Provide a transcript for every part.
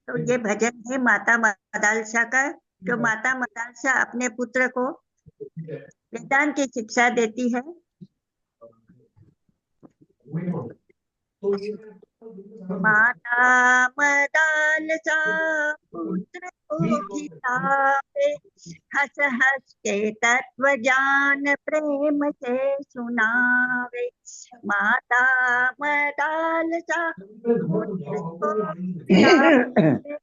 तो ये भजन है माता मदालसा का। जो माता मदालसा अपने पुत्र को वेदांत की शिक्षा देती है। माता मदालसा पुत्र को खिलावे, हंस हंस के तत्व ज्ञान प्रेम से सुनावे। माता मदालसा पुत्र को खिलावे,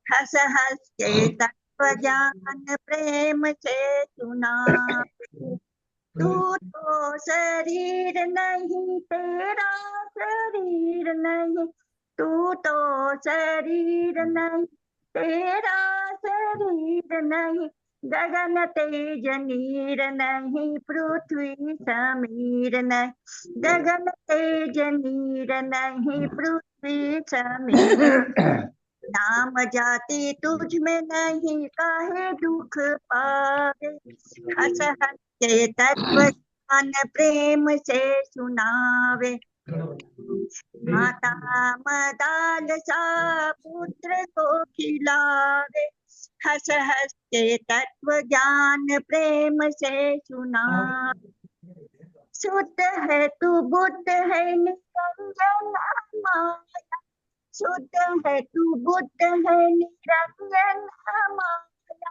हंस हंस के तत्व ज्ञान प्रेम से सुनावे। तू तो शरीर नहीं, तेरा शरीर नहीं। तू तो शरीर नहीं, तेरा शरीर नहीं। गगन तेज नीर नहीं, पृथ्वी समीर नहीं। गगन तेज नीर नहीं, पृथ्वी समीर। नाम जाति तुझ में नहीं, काहे दुख पावे। हंस हंस के तत्व ज्ञान प्रेम से सुनावे। माता मदालसा पुत्र को खिलावे, हंस हंस के तत्व ज्ञान प्रेम से सुनावे। शुद्ध है तू बुद्ध है निरंजन माया। शुद्ध है तू बुद्ध है निरंजन माया।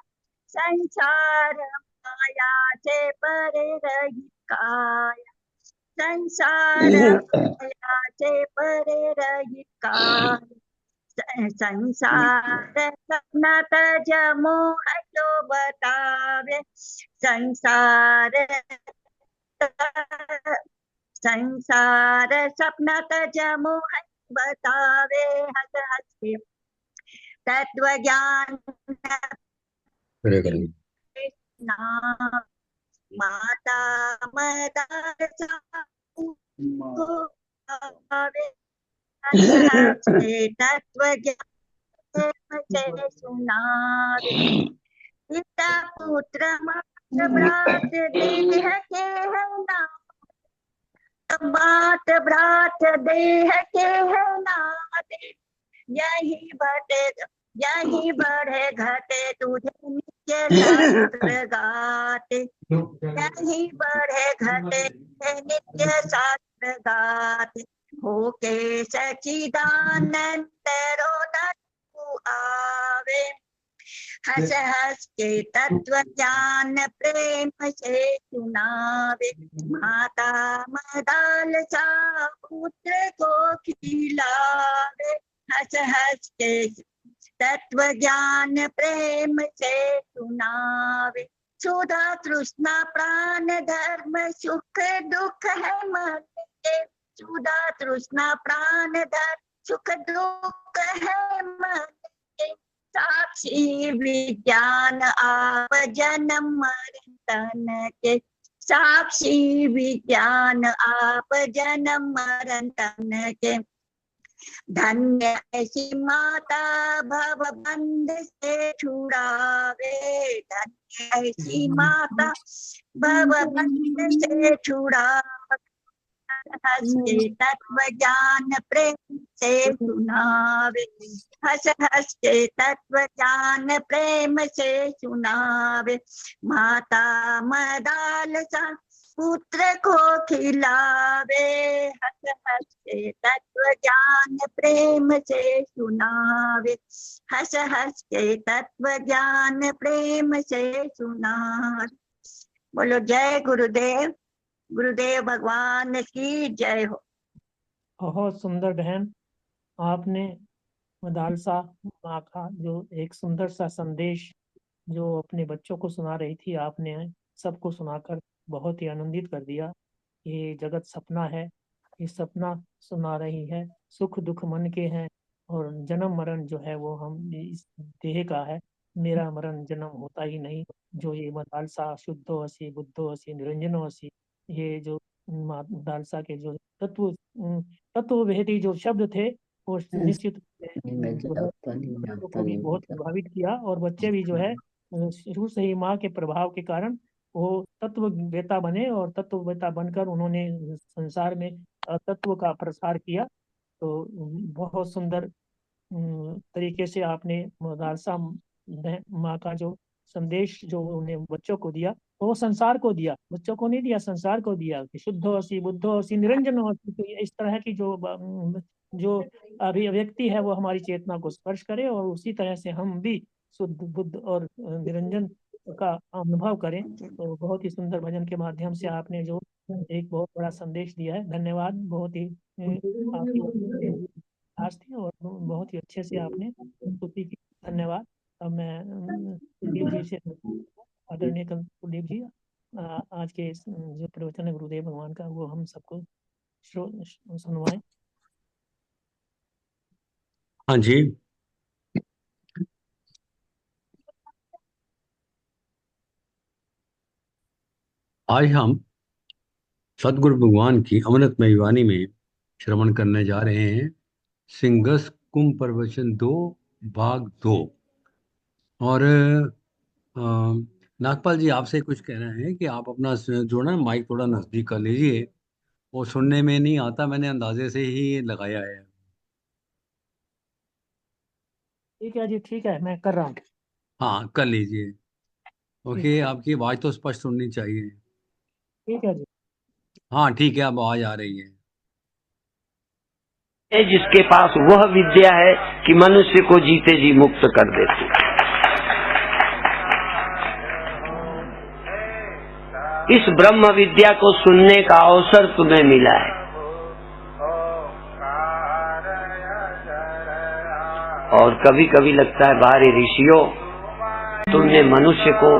संसार माया से परे रही काया। संसार माया से परे रही काया। संसार सपना तज मोह जो बतावे। संसार संसार सपना तज मोह बतावे। हंस हंस के तत्व ज्ञान माता मदालसा तत्व ज्ञान सुनावे। पिता पुत्र मात भ्रात देह के है नाम। मात भ्रात देह के है नाते। यही बढ़े घटे तुझे नित्य शास्त्र गाते। यही बढ़े घटे नित्य शास्त्र गाते। होके सचिदानंद रोदन तू आवे। हंस हंस के तत्व ज्ञान प्रेम से सुनावे। माता मदालसा पुत्र को खिलावे, हंस हंस के तत्व ज्ञान प्रेम से सुनावे। सुधा तृष्णा प्राण धर्म सुख दुख है मन के। सुधा तृष्णा प्राण धर्म सुख दुख है मन के। साक्षी विज्ञान आप जन्म मरण तन के। साक्षी विज्ञान आप जन्म मरण तन के। धन्य ऐसी माता भव बंध से छुड़ावे। धन्य ऐसी माता भव बंध से छुड़ावे। हंस के तत्व ज्ञान प्रेम से सुनावे। हंस हंस के तत्व ज्ञान प्रेम से सुनावे। माता मदालसा पुत्र को खिलावे। हंस हंस के तत्व ज्ञान प्रेम से सुनावे। हंस हंस के तत्व ज्ञान प्रेम से सुनावे। बोलो जय गुरुदेव। गुरुदेव भगवान की जय हो। बहुत सुंदर बहन, आपने मदालसा माँ का जो एक सुंदर सा संदेश जो अपने बच्चों को सुना रही थी, आपने सबको सुनाकर बहुत ही आनंदित कर दिया। ये जगत सपना है, ये सपना सुना रही है। सुख दुख मन के हैं और जन्म मरण जो है वो हम इस देह का है। मेरा मरण जन्म होता ही नहीं। जो ये मदालसा शुद्धो असी बुद्धो असी निरंजनो असी, ये जो मदालसा के जो तत्व भेदी जो शब्द थे वो निश्चित बच्चों को भी बहुत प्रभावित किया। और बच्चे भी जो है शुरू से ही माँ के प्रभाव के कारण वो तत्ववेता बने और तत्ववेता बनकर उन्होंने संसार में तत्व का प्रसार किया। तो बहुत सुंदर तरीके से आपने मदरसा माँ का जो संदेश जो उन्हें बच्चों को दिया, वो संसार को दिया, बच्चों को नहीं दिया, संसार को दिया कि शुद्धो असि बुद्धो असि निरंजनो असि। तो इस तरह की जो अभिव्यक्ति है वो हमारी चेतना को स्पर्श करे और उसी तरह से हम भी शुद्ध बुद्ध और निरंजन का अनुभव करें। तो बहुत ही सुंदर भजन के माध्यम से आपने जो एक बहुत बड़ा संदेश दिया है, धन्यवाद। बहुत ही आपकी खास थी और बहुत ही अच्छे से आपने स्तुति की, धन्यवाद। अब मैं कुलदीप जी से, आदरणीय कुलदीप जी, आज के जो प्रवचन है गुरुदेव भगवान का, वो हम सबको सुनवाएं। हाँ जी, आज हम सदगुरु भगवान की अमृतमय वाणी में श्रवण करने जा रहे हैं सिंगस कुंभ प्रवचन 2 भाग 2। और नागपाल जी आपसे कुछ कह रहे हैं कि आप अपना जो ना माइक थोड़ा नजदीक कर लीजिए, वो सुनने में नहीं आता, मैंने अंदाजे से ही लगाया है। ठीक है जी, ठीक है, मैं कर रहा हूँ। हाँ कर लीजिए। ओके, आपकी आवाज तो स्पष्ट सुननी चाहिए। ठीक है जी। हाँ ठीक है, अब आवाज आ रही है। जिसके पास वह विद्या है कि मनुष्य को जीते जी मुक्त कर देती। इस ब्रह्म विद्या को सुनने का अवसर तुम्हें मिला है और कभी कभी लगता है बारे ऋषियों, तुमने मनुष्य को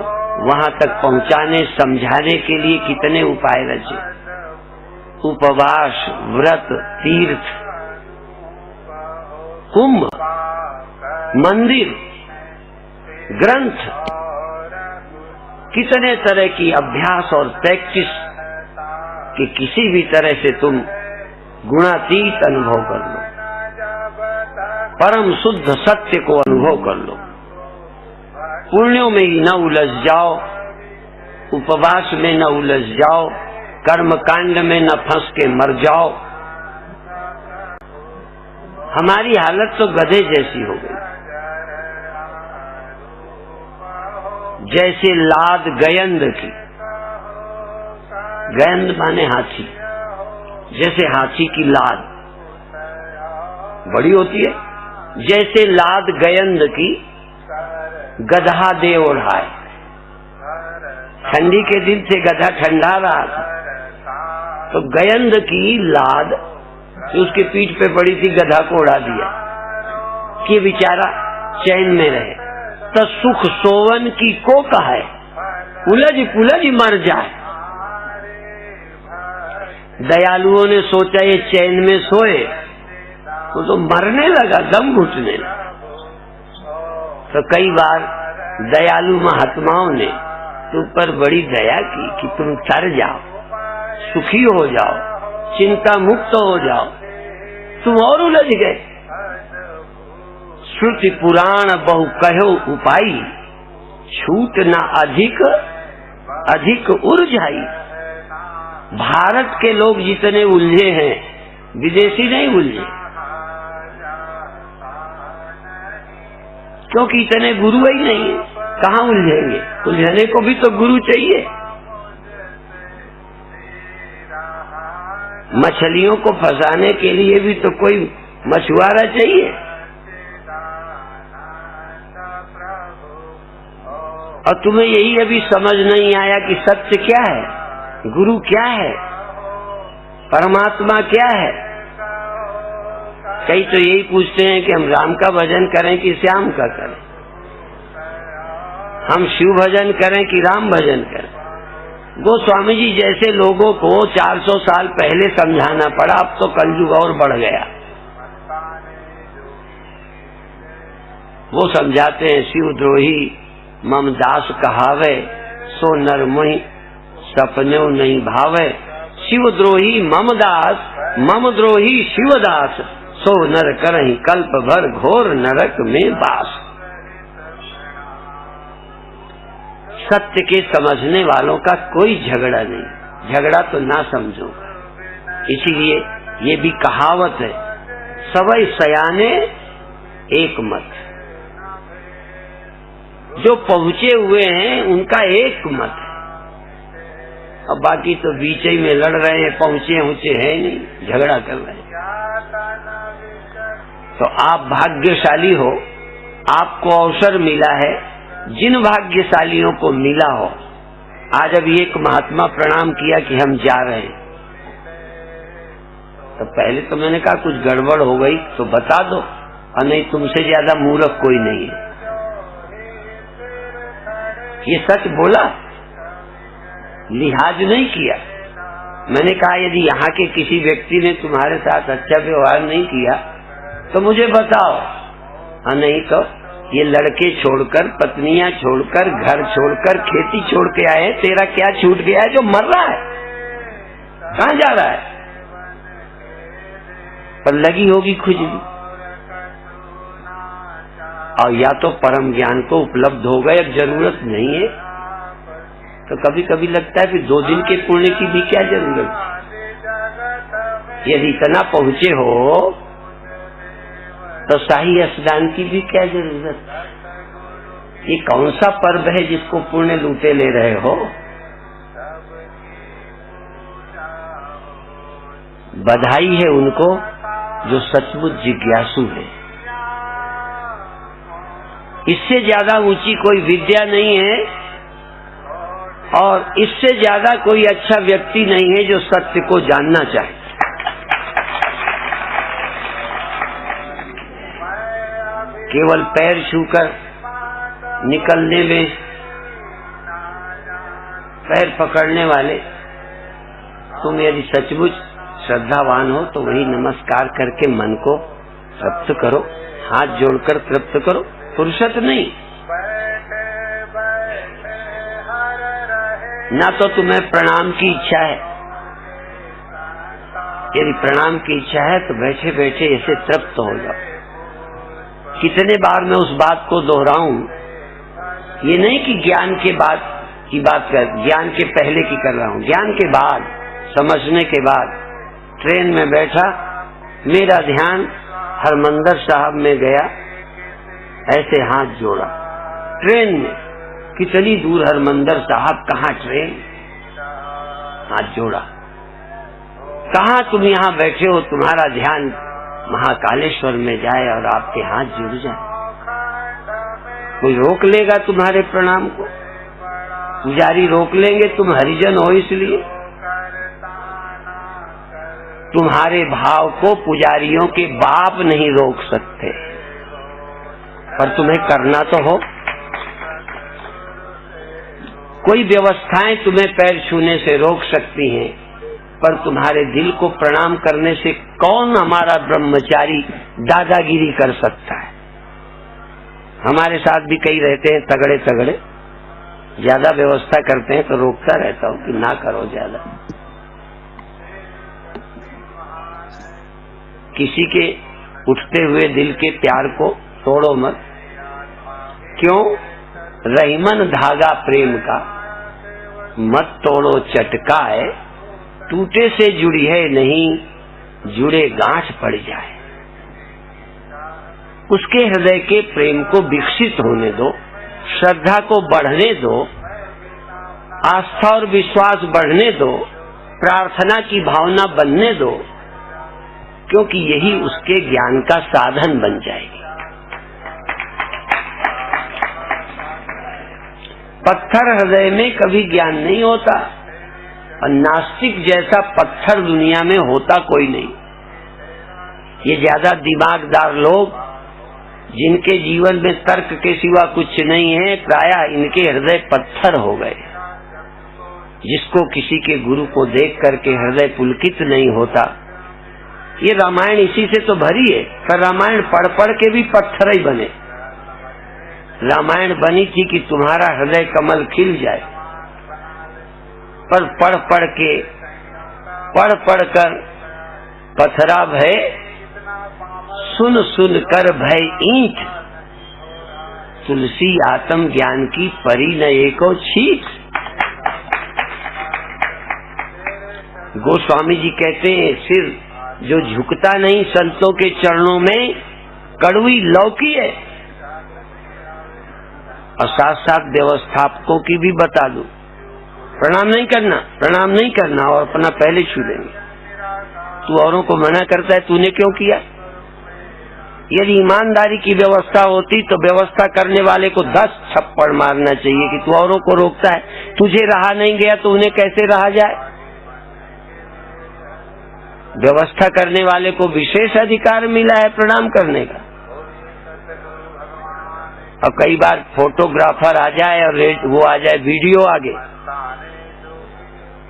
वहां तक पहुंचाने समझाने के लिए कितने उपाय रचे, उपवास, व्रत, तीर्थ, कुंभ, मंदिर, ग्रंथ, कितने तरह की अभ्यास और प्रैक्टिस कि किसी भी तरह से तुम गुणातीत अनुभव कर लो, परम शुद्ध सत्य को अनुभव कर लो, पुण्यों में ही न उलझ जाओ, उपवास में न उलझ जाओ, कर्म कांड में न फंस के मर जाओ। हमारी हालत तो गधे जैसी हो गई, जैसे लाद गयंद की, गयंद माने हाथी, जैसे हाथी की लाद बड़ी होती है, जैसे लाद गयंद की गधा दे ओढ़ाए। ठंडी के दिन से गधा ठंडा रहा था तो गयंद की लाद जो उसके पीठ पे पड़ी थी गधा को उड़ा दिया कि बेचारा चैन में रहे। तो सुख सोवन की को कहे, उलझ पुलझ मर जाए। दयालुओं ने सोचा ये चैन में सोए, वो तो मरने लगा, दम घुटने लगा। तो कई बार दयालु महात्माओं ने तुम पर बड़ी दया की कि तुम तर जाओ, सुखी हो जाओ, चिंता मुक्त हो जाओ, तुम और उलझ गए। श्रुति पुराण बहु कहो उपाई, छूट न अधिक अधिक उलझाई। भारत के लोग जितने उलझे हैं विदेशी नहीं उलझे, क्योंकि इतने गुरु ही नहीं है, कहाँ उलझेंगे। उलझने को भी तो गुरु चाहिए। मछलियों को फंसाने के लिए भी तो कोई मछुआरा चाहिए। और तुम्हें यही अभी समझ नहीं आया कि सत्य क्या है, गुरु क्या है, परमात्मा क्या है। कई तो यही पूछते हैं कि हम राम का भजन करें कि श्याम का करें, हम शिव भजन करें कि राम भजन करें। गोस्वामी जी जैसे लोगों को 400 साल पहले समझाना पड़ा, अब तो कलयुग और बढ़ गया। वो समझाते हैं शिवद्रोही मम दास कहावे, सो नर मोहि सपने नहीं भावे। शिवद्रोही मम दास, मम द्रोही शिवदास, सो नर करहि कल्प भर घोर नरक में बास। सत्य के समझने वालों का कोई झगड़ा नहीं, झगड़ा तो ना समझो। इसीलिए ये भी कहावत है, सबई सयाने एक मत। जो पहुंचे हुए हैं उनका एक मत है, अब बाकी तो बीच ही में लड़ रहे हैं, पहुंचे है नहीं, झगड़ा कर रहे हैं। तो आप भाग्यशाली हो, आपको अवसर मिला है। जिन भाग्यशालियों को मिला हो, आज अभी एक महात्मा प्रणाम किया कि हम जा रहे हैं, तो पहले तो मैंने कहा कुछ गड़बड़ हो गई तो बता दो, और नहीं तुमसे ज्यादा मूर्ख कोई नहीं है। ये सच बोला, लिहाज नहीं किया। मैंने कहा यदि यहाँ के किसी व्यक्ति ने तुम्हारे साथ अच्छा व्यवहार नहीं किया तो मुझे बताओ, और नहीं तो ये लड़के छोड़कर, पत्नियां छोड़कर, घर छोड़कर, खेती छोड़ के आए, तेरा क्या छूट गया है जो मर रहा है? कहाँ जा रहा है? पर लगी होगी खुजली। और या तो परम ज्ञान को उपलब्ध हो गए, अब जरूरत नहीं है, तो कभी कभी लगता है कि 2 दिन के पुण्य की भी क्या जरूरत है? यदि इतना पहुंचे हो तो शाही स्नान की भी क्या जरूरत? ये कौन सा पर्व है जिसको पुण्य लूटे ले रहे हो? बधाई है उनको जो सचमुच जिज्ञासु है। इससे ज्यादा ऊंची कोई विद्या नहीं है, और इससे ज्यादा कोई अच्छा व्यक्ति नहीं है जो सत्य को जानना चाहे। केवल पैर छूकर निकलने में, पैर पकड़ने वाले, तुम यदि सचमुच श्रद्धावान हो तो वही नमस्कार करके मन को तृप्त करो, हाथ जोड़कर तृप्त करो, फुर्सत नहीं। ना तो तुम्हें प्रणाम की इच्छा है, यदि प्रणाम की इच्छा है तो बैठे बैठे ऐसे तृप्त हो जाओ। कितने बार मैं उस बात को दोहराऊं, ये नहीं कि ज्ञान के बाद की बात कर, ज्ञान के पहले की कर रहा हूं, ज्ञान के बाद, समझने के बाद। ट्रेन में बैठा, मेरा ध्यान हरमंदिर साहब में गया, ऐसे हाथ जोड़ा। ट्रेन में कितनी दूर हरमंदिर साहब, कहाँ ट्रेन, हाथ जोड़ा। कहाँ तुम यहाँ बैठे हो, तुम्हारा ध्यान महाकालेश्वर में जाए और आपके हाथ जुड़ जाए। कोई रोक लेगा तुम्हारे प्रणाम को? पुजारी रोक लेंगे? तुम हरिजन हो इसलिए। तुम्हारे भाव को पुजारियों के बाप नहीं रोक सकते, पर तुम्हें करना तो हो। कोई व्यवस्थाएं तुम्हें पैर छूने से रोक सकती हैं, पर तुम्हारे दिल को प्रणाम करने से कौन हमारा ब्रह्मचारी दादागिरी कर सकता है? हमारे साथ भी कई रहते हैं तगड़े तगड़े, ज्यादा व्यवस्था करते हैं तो रोकता रहता हूं कि ना करो ज्यादा। किसी के उठते हुए दिल के प्यार को तोड़ो मत। क्यों? रहीमन धागा प्रेम का मत तोड़ो चटकाए, टूटे से जुड़ी है नहीं, जुड़े गांठ पड़ जाए। उसके हृदय के प्रेम को विकसित होने दो, श्रद्धा को बढ़ने दो, आस्था और विश्वास बढ़ने दो, प्रार्थना की भावना बनने दो, क्योंकि यही उसके ज्ञान का साधन बन जाएगी। पत्थर हृदय में कभी ज्ञान नहीं होता, और नास्तिक जैसा पत्थर दुनिया में होता कोई नहीं। ये ज्यादा दिमागदार लोग जिनके जीवन में तर्क के सिवा कुछ नहीं है, प्रायः इनके हृदय पत्थर हो गए। जिसको किसी के गुरु को देख करके हृदय पुलकित नहीं होता। ये रामायण इसी से तो भरी है, पर रामायण पढ़ पढ़ के भी पत्थर ही बने। रामायण बनी थी कि तुम्हारा हृदय कमल खिल जाए, पर पढ़ पढ़ कर पथरा भय, सुन सुन कर भय ईंट। तुलसी आत्म ज्ञान की परी न एको छीक। गोस्वामी जी कहते हैं सिर जो झुकता नहीं संतों के चरणों में कड़वी लौकी है। और साथ साथ व्यवस्थापकों की भी बता दूं, प्रणाम नहीं करना और अपना पहले छू लेंगे। तू औरों को मना करता है, तूने क्यों किया? यदि ईमानदारी की व्यवस्था होती तो व्यवस्था करने वाले को 10 थप्पड़ मारना चाहिए कि तू औरों को रोकता है, तुझे रहा नहीं गया तो उन्हें कैसे रहा जाए। व्यवस्था करने वाले को विशेष अधिकार मिला है प्रणाम करने का। और कई बार फोटोग्राफर आ जाए और वो आ जाए वीडियो आगे,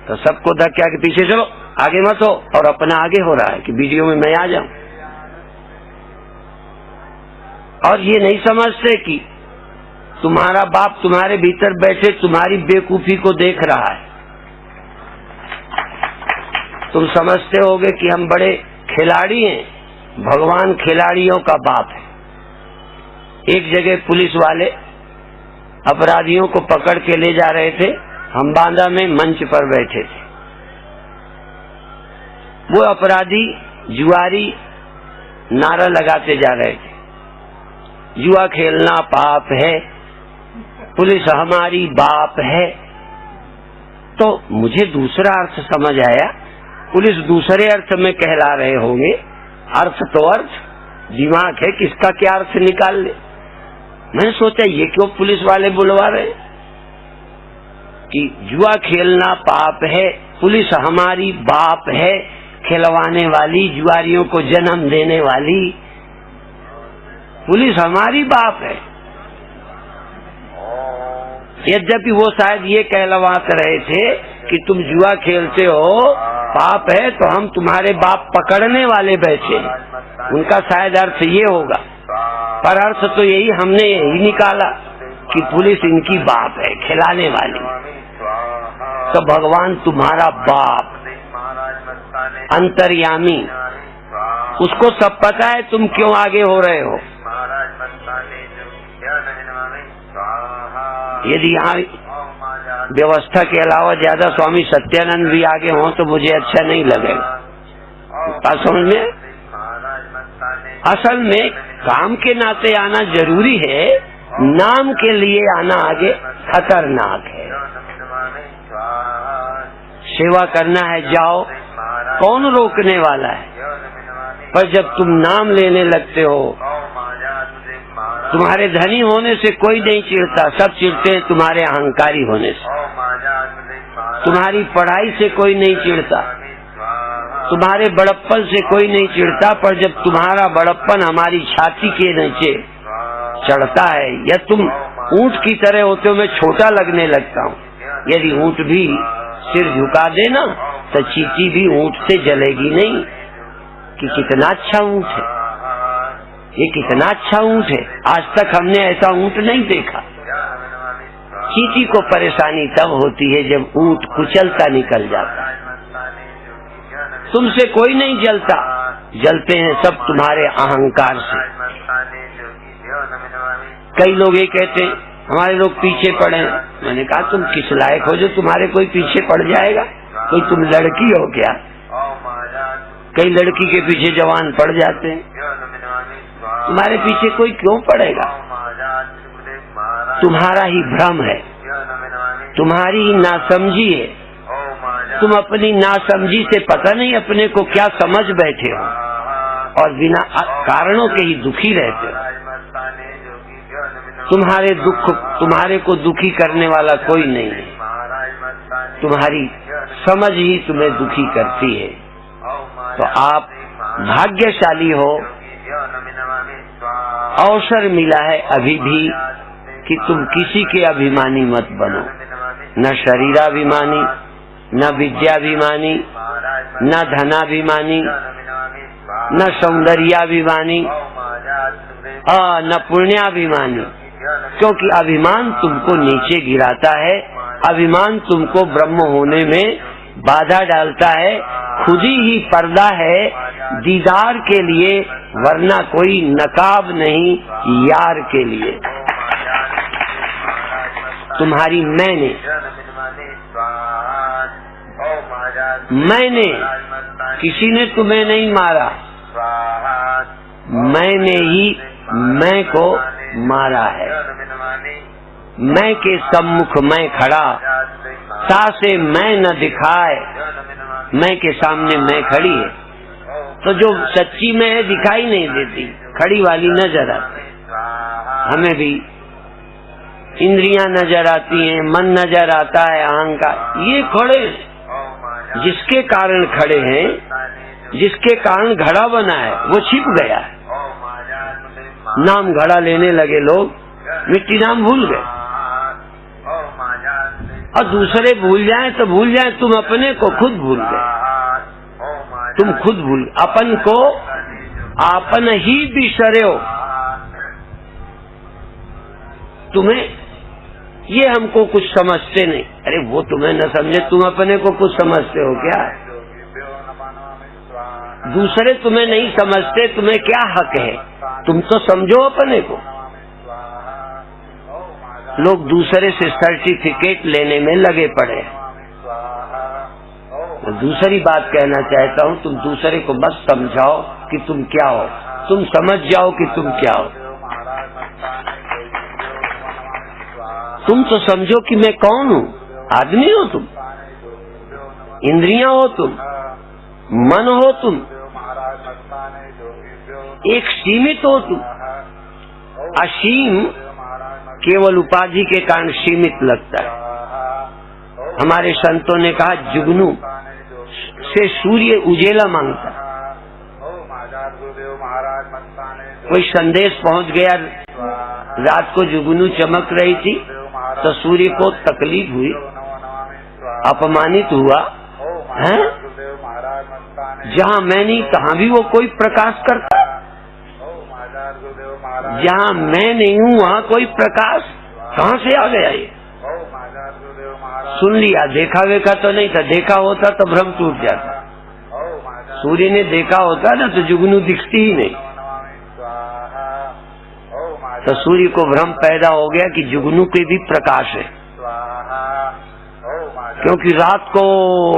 तो सबको धक्का के पीछे चलो, आगे मत हो, और अपना आगे हो रहा है कि वीडियो में मैं आ जाऊं। और ये नहीं समझते कि तुम्हारा बाप तुम्हारे भीतर बैठे तुम्हारी बेवकूफी को देख रहा है। तुम समझते होगे कि हम बड़े खिलाड़ी हैं, भगवान खिलाड़ियों का बाप है। एक जगह पुलिस वाले अपराधियों को पकड़ के ले जा रहे थे, हम बांदा में मंच पर बैठे थे। वो अपराधी जुआरी नारा लगाते जा रहे थे, जुआ खेलना पाप है, पुलिस हमारी बाप है। तो मुझे दूसरा अर्थ समझ आया, पुलिस दूसरे अर्थ में कहला रहे होंगे, अर्थ तो अर्थ, दिमाग है किसका क्या अर्थ निकाल ले। मैंने सोचा ये क्यों पुलिस वाले बुलवा रहे कि जुआ खेलना पाप है, पुलिस हमारी बाप है, खिलवाने वाली, जुआरियों को जन्म देने वाली पुलिस हमारी बाप है। यद्यपि वो शायद ये कहलवात रहे थे कि तुम जुआ खेलते हो पाप है, तो हम तुम्हारे बाप पकड़ने वाले बैठे हैं, उनका शायद अर्थ ये होगा। पर अर्थ तो यही हमने यही निकाला कि पुलिस इनकी बाप है, खिलाने वाली। तो भगवान तुम्हारा बाप अंतर्यामी, उसको सब पता है तुम क्यों आगे हो रहे हो। यदि यहाँ व्यवस्था के अलावा ज्यादा स्वामी सत्यानंद भी आगे हों तो मुझे अच्छा नहीं लगेगा। बात समझ में? असल में काम के नाते आना जरूरी है, नाम के लिए आना आगे खतरनाक है। सेवा करना है जाओ, कौन रोकने वाला है। पर जब तुम नाम लेने लगते हो, तुम्हारे धनी होने से कोई नहीं चिढ़ता, सब चिढ़ते हैं तुम्हारे अहंकारी होने से। तुम्हारी पढ़ाई से कोई नहीं चिढ़ता, तुम्हारे बड़प्पन से कोई नहीं चिढ़ता। पर जब तुम्हारा बड़प्पन हमारी छाती के नीचे चढ़ता है, या तुम ऊंट की तरह होते हो, मैं छोटा लगने लगता हूँ। यदि ऊंट भी सिर झुका देना तो चींटी भी ऊंट से जलेगी नहीं कि कितना अच्छा ऊंट है, ये कितना अच्छा ऊंट है। आज तक हमने ऐसा ऊंट नहीं देखा। चींटी को परेशानी तब होती है जब ऊंट कुचलता निकल जाता है। तुमसे कोई नहीं जलता, जलते हैं सब तुम्हारे अहंकार से। कई लोग ये कहते हैं हमारे लोग पीछे पड़े हैं। मैंने कहा तुम किस लायक हो जो तुम्हारे कोई पीछे पड़ जाएगा? कोई तुम लड़की हो क्या? कई लड़की के पीछे जवान पड़ जाते हैं, तुम्हारे पीछे कोई क्यों पड़ेगा? तुम्हारा ही भ्रम है, तुम्हारी ही नासमझी है। तुम अपनी नासमझी से पता नहीं अपने को क्या समझ बैठे हो और बिना कारणों के ही दुखी रहते हो। तुम्हारे को दुखी करने वाला कोई नहीं है, तुम्हारी समझ ही तुम्हें दुखी करती है। तो आप भाग्यशाली हो, अवसर मिला है अभी भी कि तुम किसी के अभिमानी मत बनो, न शरीराभिमानी, न विद्याभिमानी, न धनाभिमानी, न सौंदर्याभिमानी, न पुण्याभिमानी। क्योंकि अभिमान तुमको नीचे गिराता है, अभिमान तुमको ब्रह्म होने में बाधा डालता है। खुद ही पर्दा है दीदार के लिए, वरना कोई नकाब नहीं यार के लिए। तुम्हारी मैंने किसी ने तुम्हें नहीं मारा, मैंने ही मैं को मारा है। मैं के सम्मुख मैं खड़ा, तासे मैं न दिखाए, मैं के सामने मैं खड़ी है। तो जो सच्ची मैं है दिखाई नहीं देती, खड़ी वाली नजर आती। हमें भी इंद्रियां नजर आती हैं, मन नजर आता है, अहंकार, ये खड़े हैं। जिसके कारण खड़े हैं, जिसके कारण घड़ा बना है, वो छिप गया है। नाम घड़ा लेने लगे लोग, मिट्टी नाम भूल गए। और दूसरे भूल जाए तो भूल जाए, तुम अपने को खुद भूल गए। तुम खुद भूल, अपन को आपन ही बिसर्यो। तुम्हें ये हमको कुछ समझते नहीं। अरे वो तुम्हें न समझे, तुम अपने को कुछ समझते हो क्या? दूसरे तुम्हें नहीं समझते, तुम्हें क्या हक है? तुम तो समझो अपने को। लोग दूसरे से सर्टिफिकेट लेने में लगे पड़े। तो दूसरी बात कहना चाहता हूँ, तुम दूसरे को मत समझाओ कि तुम क्या हो, तुम समझ जाओ कि तुम क्या हो। तुम तो समझो कि मैं कौन हूँ। आदमी हो तुम, इंद्रियां हो तुम, मन हो तुम, एक सीमित हो तुम। असीम केवल उपाधि के कारण सीमित लगता है। हमारे संतों ने कहा जुगनू से सूर्य उजेला मांगता। कोई संदेश पहुंच गया, रात को जुगनू चमक रही थी तो सूर्य को तकलीफ हुई, अपमानित हुआ है। जहाँ मैं नहीं तहाँ भी वो कोई प्रकाश करता, जहाँ मैं नहीं हूँ वहाँ कोई प्रकाश कहाँ से आ गया? ये सुन लिया, देखा वेखा तो नहीं था। देखा होता तो भ्रम टूट जाता। सूर्य ने देखा होता ना तो जुगनू दिखती ही नहीं। तो सूर्य को भ्रम पैदा हो गया कि जुगनू के भी प्रकाश है। क्योंकि रात को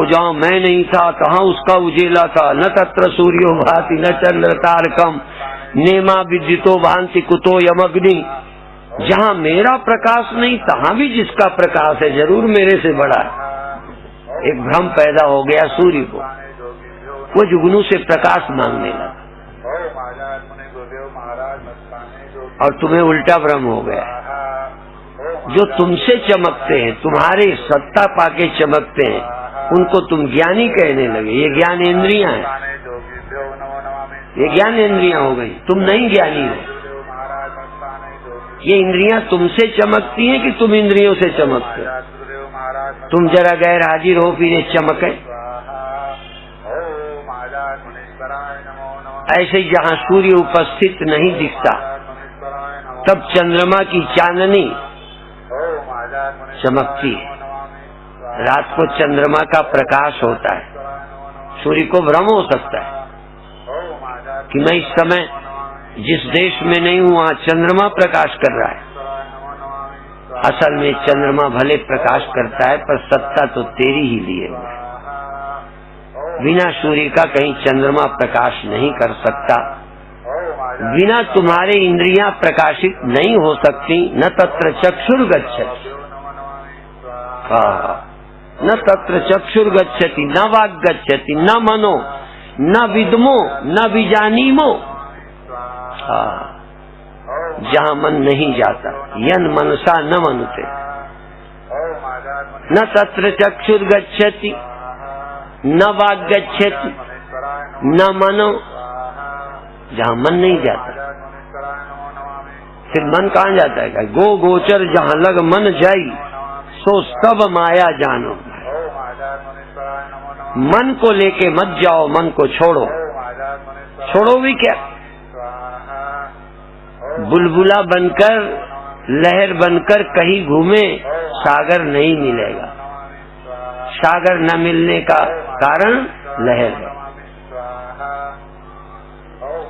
जहाँ मैं नहीं था तहाँ उसका उजेला था। न तत्र सूर्यो भाति न चंद्र तारकम नेमा विद्युतो भांति कुतो यमग्नि। जहाँ मेरा प्रकाश नहीं तहाँ भी जिसका प्रकाश है जरूर मेरे से बड़ा है। एक भ्रम पैदा हो गया सूर्य को, वो जुगनू से प्रकाश मांगने लगा। और तुम्हें उल्टा भ्रम हो गया। जो तुमसे चमकते हैं, तुम्हारे सत्ता पाके चमकते हैं, उनको तुम ज्ञानी कहने लगे। ये ज्ञान इंद्रियां हैं, ये ज्ञान इंद्रियां हो गई। तुम नहीं ज्ञानी हो। ये इंद्रियां तुमसे चमकती हैं कि तुम इंद्रियों से चमकते हो? तुम जरा गैर हाजिर हो फिर ये चमके। ऐसे ही जहाँ सूर्य उपस्थित नहीं दिखता तब चंद्रमा की चांदनी चमकती है। रात को चंद्रमा का प्रकाश होता है। सूर्य को भ्रम हो सकता है कि मैं इस समय जिस देश में नहीं हूँ वहाँ चंद्रमा प्रकाश कर रहा है। असल में चंद्रमा भले प्रकाश करता है पर सत्ता तो तेरी ही लिए हुआ है। बिना सूर्य का कहीं चंद्रमा प्रकाश नहीं कर सकता। बिना तुम्हारे इंद्रियां प्रकाशित नहीं हो सकती। न तत्र चक्षुर्गच्छति, न तत्र चक्षुर्गच्छति, न वाक् गच्छति, न मनो, न विद्मो, न विजानीमो। जहाँ मन नहीं जाता, यन मनसा न मनुते। न तत्र चक्षुर्गच्छति, न वाक् गच्छति, न मनो। जहाँ मन नहीं जाता, फिर मन कहाँ जाता है? गो गोचर जहाँ लग मन जाई, सो सब माया जानो। मन को लेके मत जाओ, मन को छोड़ो। छोड़ो भी क्या? बुलबुला बनकर, लहर बनकर कहीं घूमे, सागर नहीं मिलेगा। सागर न मिलने का कारण लहर है।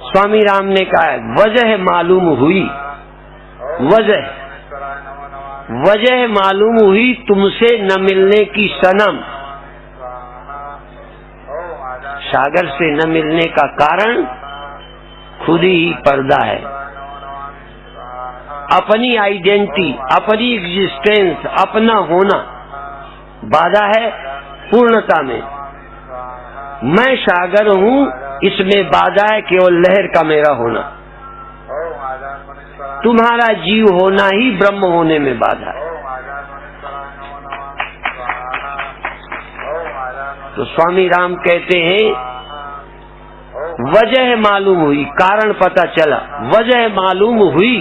स्वामी राम ने कहा वजह मालूम हुई, वजह वजह मालूम हुई तुमसे न मिलने की सनम। सागर से न मिलने का कारण खुद ही पर्दा है। अपनी आइडेंटिटी, अपनी एग्जिस्टेंस, अपना होना बाधा है पूर्णता में। मैं सागर हूँ, इसमें बाधा है केवल लहर का मेरा होना। तुम्हारा जीव होना ही ब्रह्म होने में बाधा है। तो स्वामी राम कहते हैं वजह मालूम हुई, कारण पता चला, वजह मालूम हुई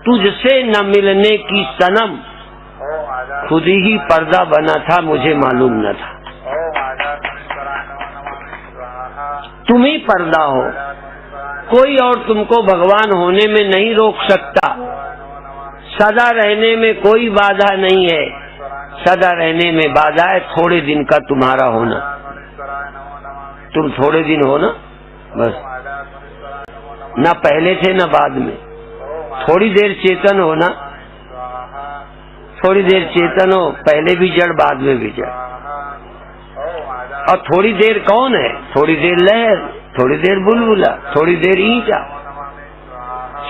तुझसे न मिलने की सनम। खुद ही पर्दा बना था, मुझे मालूम न था। तुम ही पर्दा हो, कोई और तुमको भगवान होने में नहीं रोक सकता। सदा रहने में कोई बाधा नहीं है, सदा रहने में बाधा है थोड़े दिन का तुम्हारा होना। तुम थोड़े दिन हो ना, बस, न पहले थे न बाद में। थोड़ी देर चेतन हो ना, थोड़ी देर चेतन हो, पहले भी जड़ बाद में भी जड़। और थोड़ी देर कौन है? थोड़ी देर लहर, थोड़ी देर बुलबुला, थोड़ी देर ईंटा।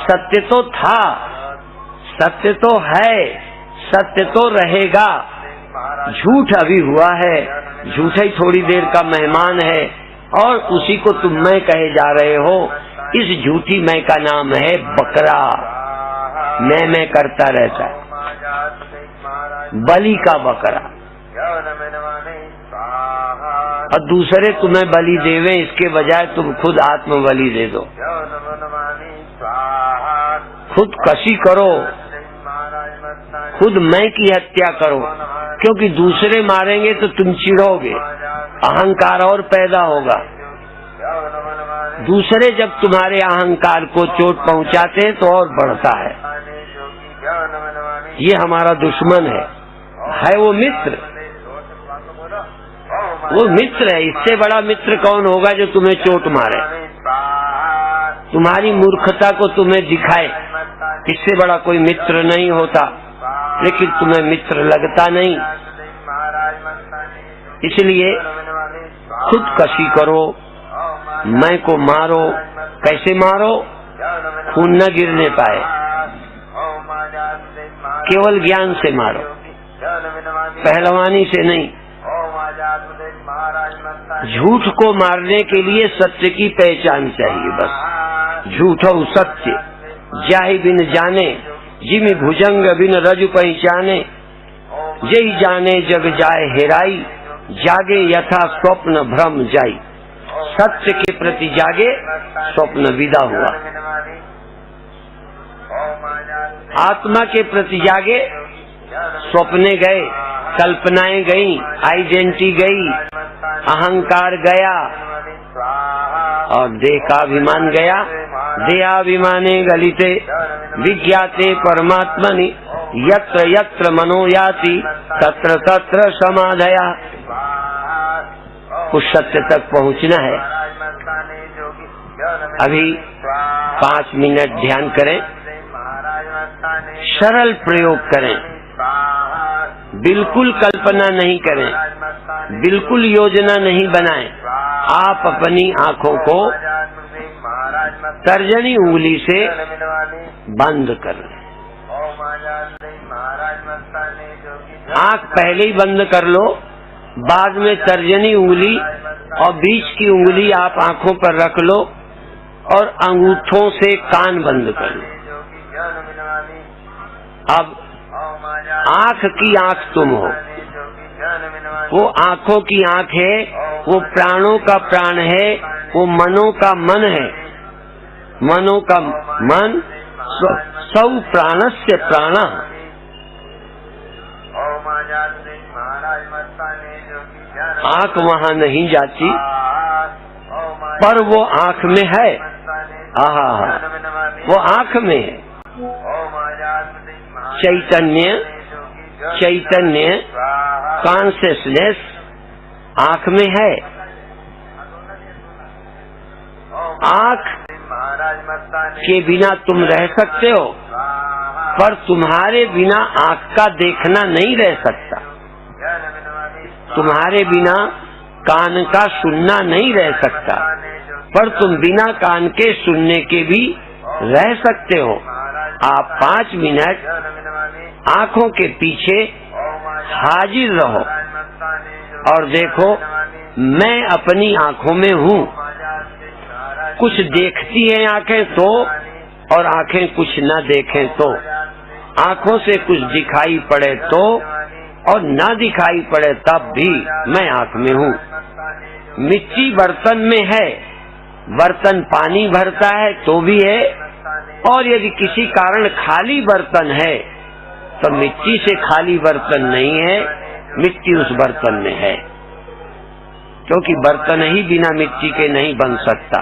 सत्य तो था, सत्य तो है, सत्य तो रहेगा। झूठ अभी हुआ है, झूठा ही थोड़ी देर का मेहमान है और उसी को तुम मैं कहे जा रहे हो। इस झूठी मैं का नाम है बकरा। मैं करता रहता है, बलि का बकरा। और दूसरे तुम्हें बलि देवे, इसके बजाय तुम खुद आत्म बलि दे दो। खुद कशी करो, खुद मैं की हत्या करो, क्योंकि दूसरे मारेंगे तो तुम चिढ़ोगे, अहंकार और पैदा होगा। दूसरे जब तुम्हारे अहंकार को चोट पहुंचाते हैं तो और बढ़ता है। ये हमारा दुश्मन है वो मित्र, वो मित्र है। इससे बड़ा मित्र कौन होगा जो तुम्हें चोट मारे, तुम्हारी मूर्खता को तुम्हें दिखाए। इससे बड़ा कोई मित्र नहीं होता, लेकिन तुम्हें मित्र लगता नहीं। इसलिए खुद कशी करो, मैं को मारो। कैसे मारो? खून न गिरने पाए, केवल ज्ञान से मारो, पहलवानी से नहीं। झूठ को मारने के लिए सत्य की पहचान चाहिए, बस। झूठो सत्य जाहि बिन जाने, जिमि भुजंग बिन रजु पहचाने। जय जाने जग जाए हेराई, जागे यथा स्वप्न भ्रम जाई। सत्य के प्रति जागे, स्वप्न विदा हुआ। आत्मा के प्रति जागे, स्वप्ने गए, कल्पनाएं गई, आइडेंटिटी गई, अहंकार गया और देह का अभिमान गया। देहाभिमाने गलिते विज्ञाते परमात्मनि, यत्र यत्र मनो याति तत्र तत्र समाधया। उस सत्य तक पहुंचना है। अभी 5 मिनट ध्यान करें, सरल प्रयोग करें, बिल्कुल कल्पना नहीं करें, बिल्कुल योजना नहीं बनाएं। आप अपनी आंखों को तर्जनी उंगली से बंद कर लें। आंख पहले ही बंद कर लो, बाद में तर्जनी उंगली और बीच की उंगली आप आंखों पर रख लो और अंगूठों से कान बंद कर लो। अब आंख की आंख तुम हो, वो आंखों की आंख है, वो प्राणों का प्राण है, वो मनों का मन है। मनों का मन सौ प्राणस्य प्राण। आंख वहाँ नहीं जाती, पर वो आंख में है। आहा, वो आंख में है। चैतन्य, चैतन्य कॉन्शियसनेस आंख में है। आंख के बिना तुम रह सकते हो, पर तुम्हारे बिना आँख का देखना नहीं रह सकता, तुम्हारे बिना कान का सुनना नहीं रह सकता, पर तुम बिना कान के सुनने के भी रह सकते हो। आप 5 मिनट आँखों के पीछे हाजिर रहो और देखो मैं अपनी आँखों में हूँ। कुछ देखती हैं आँखें तो, और आँखें कुछ न देखें तो, आँखों से कुछ दिखाई पड़े तो और न दिखाई पड़े तब भी मैं आँख में हूँ। मिट्टी बर्तन में है, बर्तन पानी भरता है तो भी है, और यदि किसी कारण खाली बर्तन है तो मिट्टी से खाली बर्तन नहीं है, मिट्टी उस बर्तन में है, क्योंकि बर्तन ही बिना मिट्टी के नहीं बन सकता।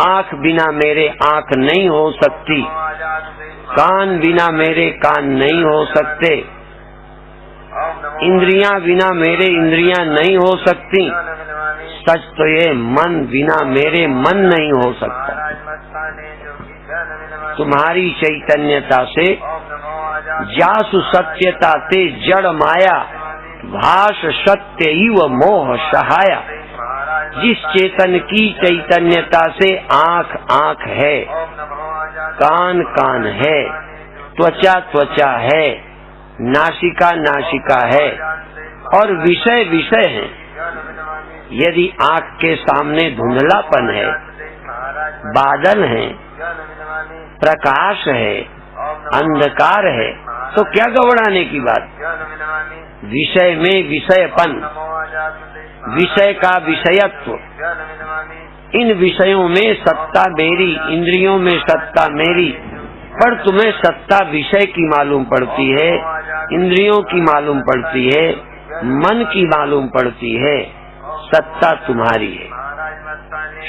आँख बिना मेरे आँख नहीं हो सकती, कान बिना मेरे कान नहीं हो सकते, इंद्रियां बिना मेरे इंद्रियां नहीं हो सकती। सच तो ये मन बिना मेरे मन नहीं हो सकता। तुम्हारी चैतन्यता से जासु सत्यता ते जड़ माया, भाष सत्य इव मोह सहाया। जिस चेतन की चैतन्यता से आँख आँख है, कान कान है, त्वचा त्वचा है, नासिका नासिका है और विषय विषय है। यदि आँख के सामने धुंधलापन है, बादल है, प्रकाश है, अंधकार है, तो क्या घबराने की बात। विषय में विषयपन, विषय का विषयत्व, इन विषयों में सत्ता मेरी, इंद्रियों में सत्ता मेरी, पर तुम्हें सत्ता विषय की मालूम पड़ती है, इंद्रियों की मालूम पड़ती है, मन की मालूम पड़ती है, सत्ता तुम्हारी है।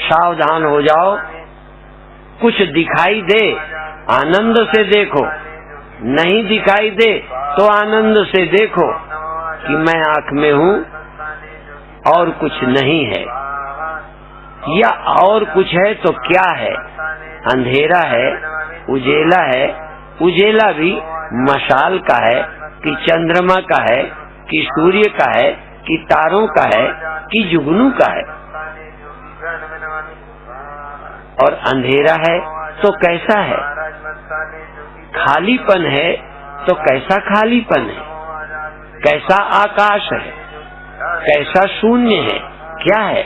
सावधान हो जाओ, कुछ दिखाई दे आनंद से देखो, नहीं दिखाई दे तो आनंद से देखो कि मैं आँख में हूँ और कुछ नहीं है, या और कुछ है तो क्या है। अंधेरा है, उजेला है, उजेला भी मशाल का है कि चंद्रमा का है कि सूर्य का है कि तारों का है कि जुगनू का है। और अंधेरा है तो कैसा है, खालीपन है तो कैसा खालीपन है, कैसा आकाश है, कैसा शून्य है, क्या है।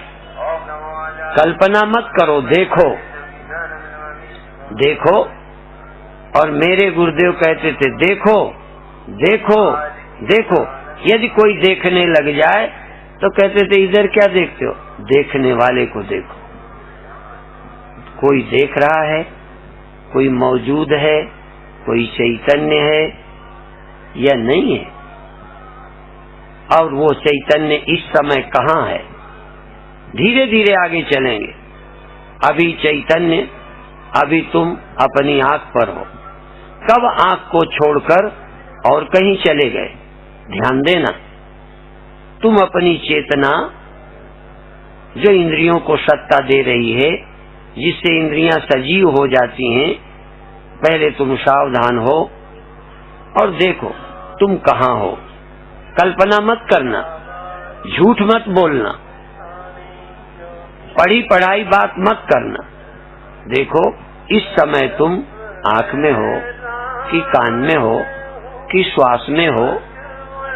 कल्पना मत करो, देखो देखो। और मेरे गुरुदेव कहते थे देखो देखो देखो। यदि कोई देखने लग जाए तो कहते थे इधर क्या देखते हो, देखने वाले को देखो। कोई देख रहा है, कोई मौजूद है, कोई चैतन्य है या नहीं है, और वो चैतन्य इस समय कहाँ है। धीरे धीरे आगे चलेंगे। अभी चैतन्य, अभी तुम अपनी आँख पर हो, कब आँख को छोड़कर और कहीं चले गए, ध्यान देना। तुम अपनी चेतना जो इंद्रियों को सत्ता दे रही है, जिससे इंद्रियां सजीव हो जाती हैं, पहले तुम सावधान हो और देखो तुम कहाँ हो। कल्पना मत करना, झूठ मत बोलना, पढ़ी पढ़ाई बात मत करना। देखो इस समय तुम आँख में हो कि कान में हो कि श्वास में हो,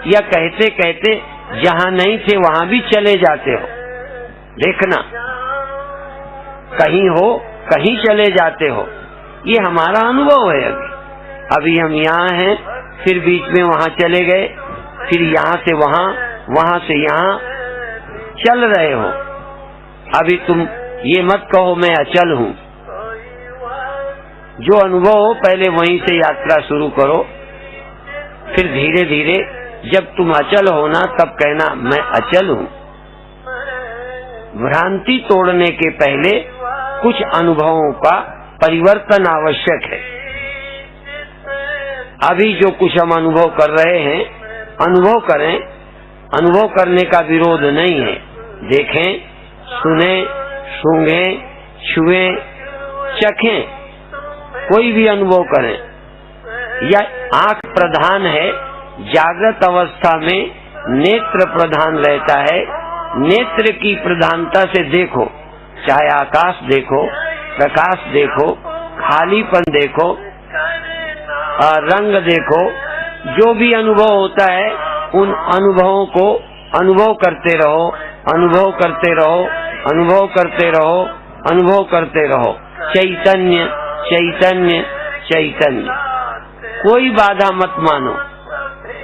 या कहते कहते जहाँ नहीं थे वहाँ भी चले जाते हो। देखना, कहीं हो कहीं चले जाते हो, ये हमारा अनुभव है। अभी हम यहाँ हैं, फिर बीच में वहाँ चले गए, फिर यहाँ से वहाँ, वहाँ से यहाँ चल रहे हो। अभी तुम ये मत कहो मैं अचल हूँ। जो अनुभव हो पहले वहीं से यात्रा शुरू करो, फिर धीरे धीरे जब तुम अचल हो ना तब कहना मैं अचल हूँ। भ्रांति तोड़ने के पहले कुछ अनुभवों का परिवर्तन आवश्यक है। अभी जो कुछ हम अनुभव कर रहे हैं, अनुभव करें, अनुभव करने का विरोध नहीं है। देखें, सुने, सूंघें, छुएं, चखें, कोई भी अनुभव करें, या आंख प्रधान है, जागृत अवस्था में नेत्र प्रधान रहता है। नेत्र की प्रधानता से देखो, चाहे आकाश देखो, प्रकाश देखो, खालीपन देखो, रंग देखो, जो भी अनुभव होता है उन अनुभवों को अनुभव करते रहो, अनुभव करते रहो, अनुभव करते रहो, अनुभव करते रहो। चैतन्य चैतन्य चैतन्य। कोई बाधा मत मानो।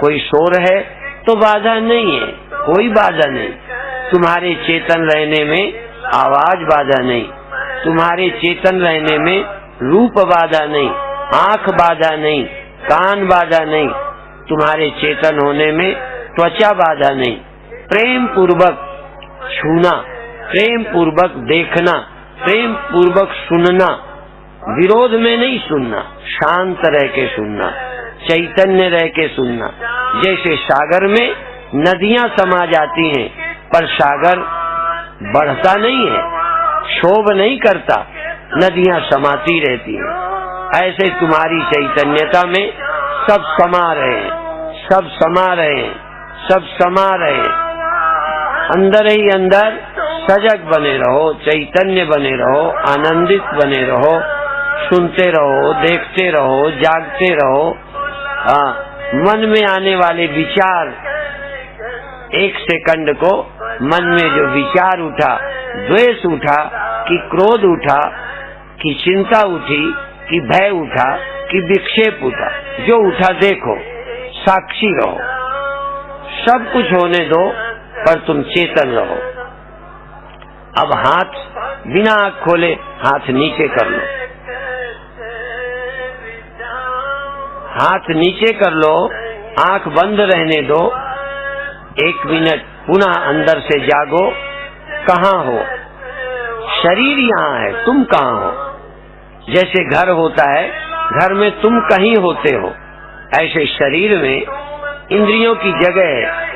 कोई शोर है तो बाधा नहीं है, कोई बाधा नहीं। तुम्हारे चेतन रहने में आवाज बाधा नहीं, तुम्हारे चेतन रहने में रूप बाधा नहीं, आंख बाधा नहीं, कान बाधा नहीं, तुम्हारे चेतन होने में त्वचा बाधा नहीं। प्रेम पूर्वक छूना, प्रेम पूर्वक देखना, प्रेम पूर्वक सुनना, विरोध में नहीं सुनना, शांत रह के सुनना, चैतन्य रह के सुनना। जैसे सागर में नदियां समा जाती हैं, पर सागर बढ़ता नहीं है, क्षोभ नहीं करता, नदियां समाती रहती हैं। ऐसे तुम्हारी चैतन्यता में सब समा रहे हैं, सब समा रहे हैं, सब समा रहे हैं। अंदर ही अंदर सजग बने रहो, चैतन्य बने रहो, आनंदित बने रहो, सुनते रहो, देखते रहो, जागते रहो। मन में आने वाले विचार, एक सेकंड को मन में जो विचार उठा, द्वेष उठा कि क्रोध उठा कि चिंता उठी कि भय उठा कि विक्षेप उठा, जो उठा देखो, साक्षी रहो। सब कुछ होने दो पर तुम चेतन रहो। अब हाथ बिना आँख खोले हाथ नीचे कर लो, हाथ नीचे कर लो, आंख बंद रहने दो। 1 मिनट पुनः अंदर से जागो। कहाँ हो? शरीर यहाँ है, तुम कहाँ हो? जैसे घर होता है, घर में तुम कहीं होते हो, ऐसे शरीर में इंद्रियों की जगह है।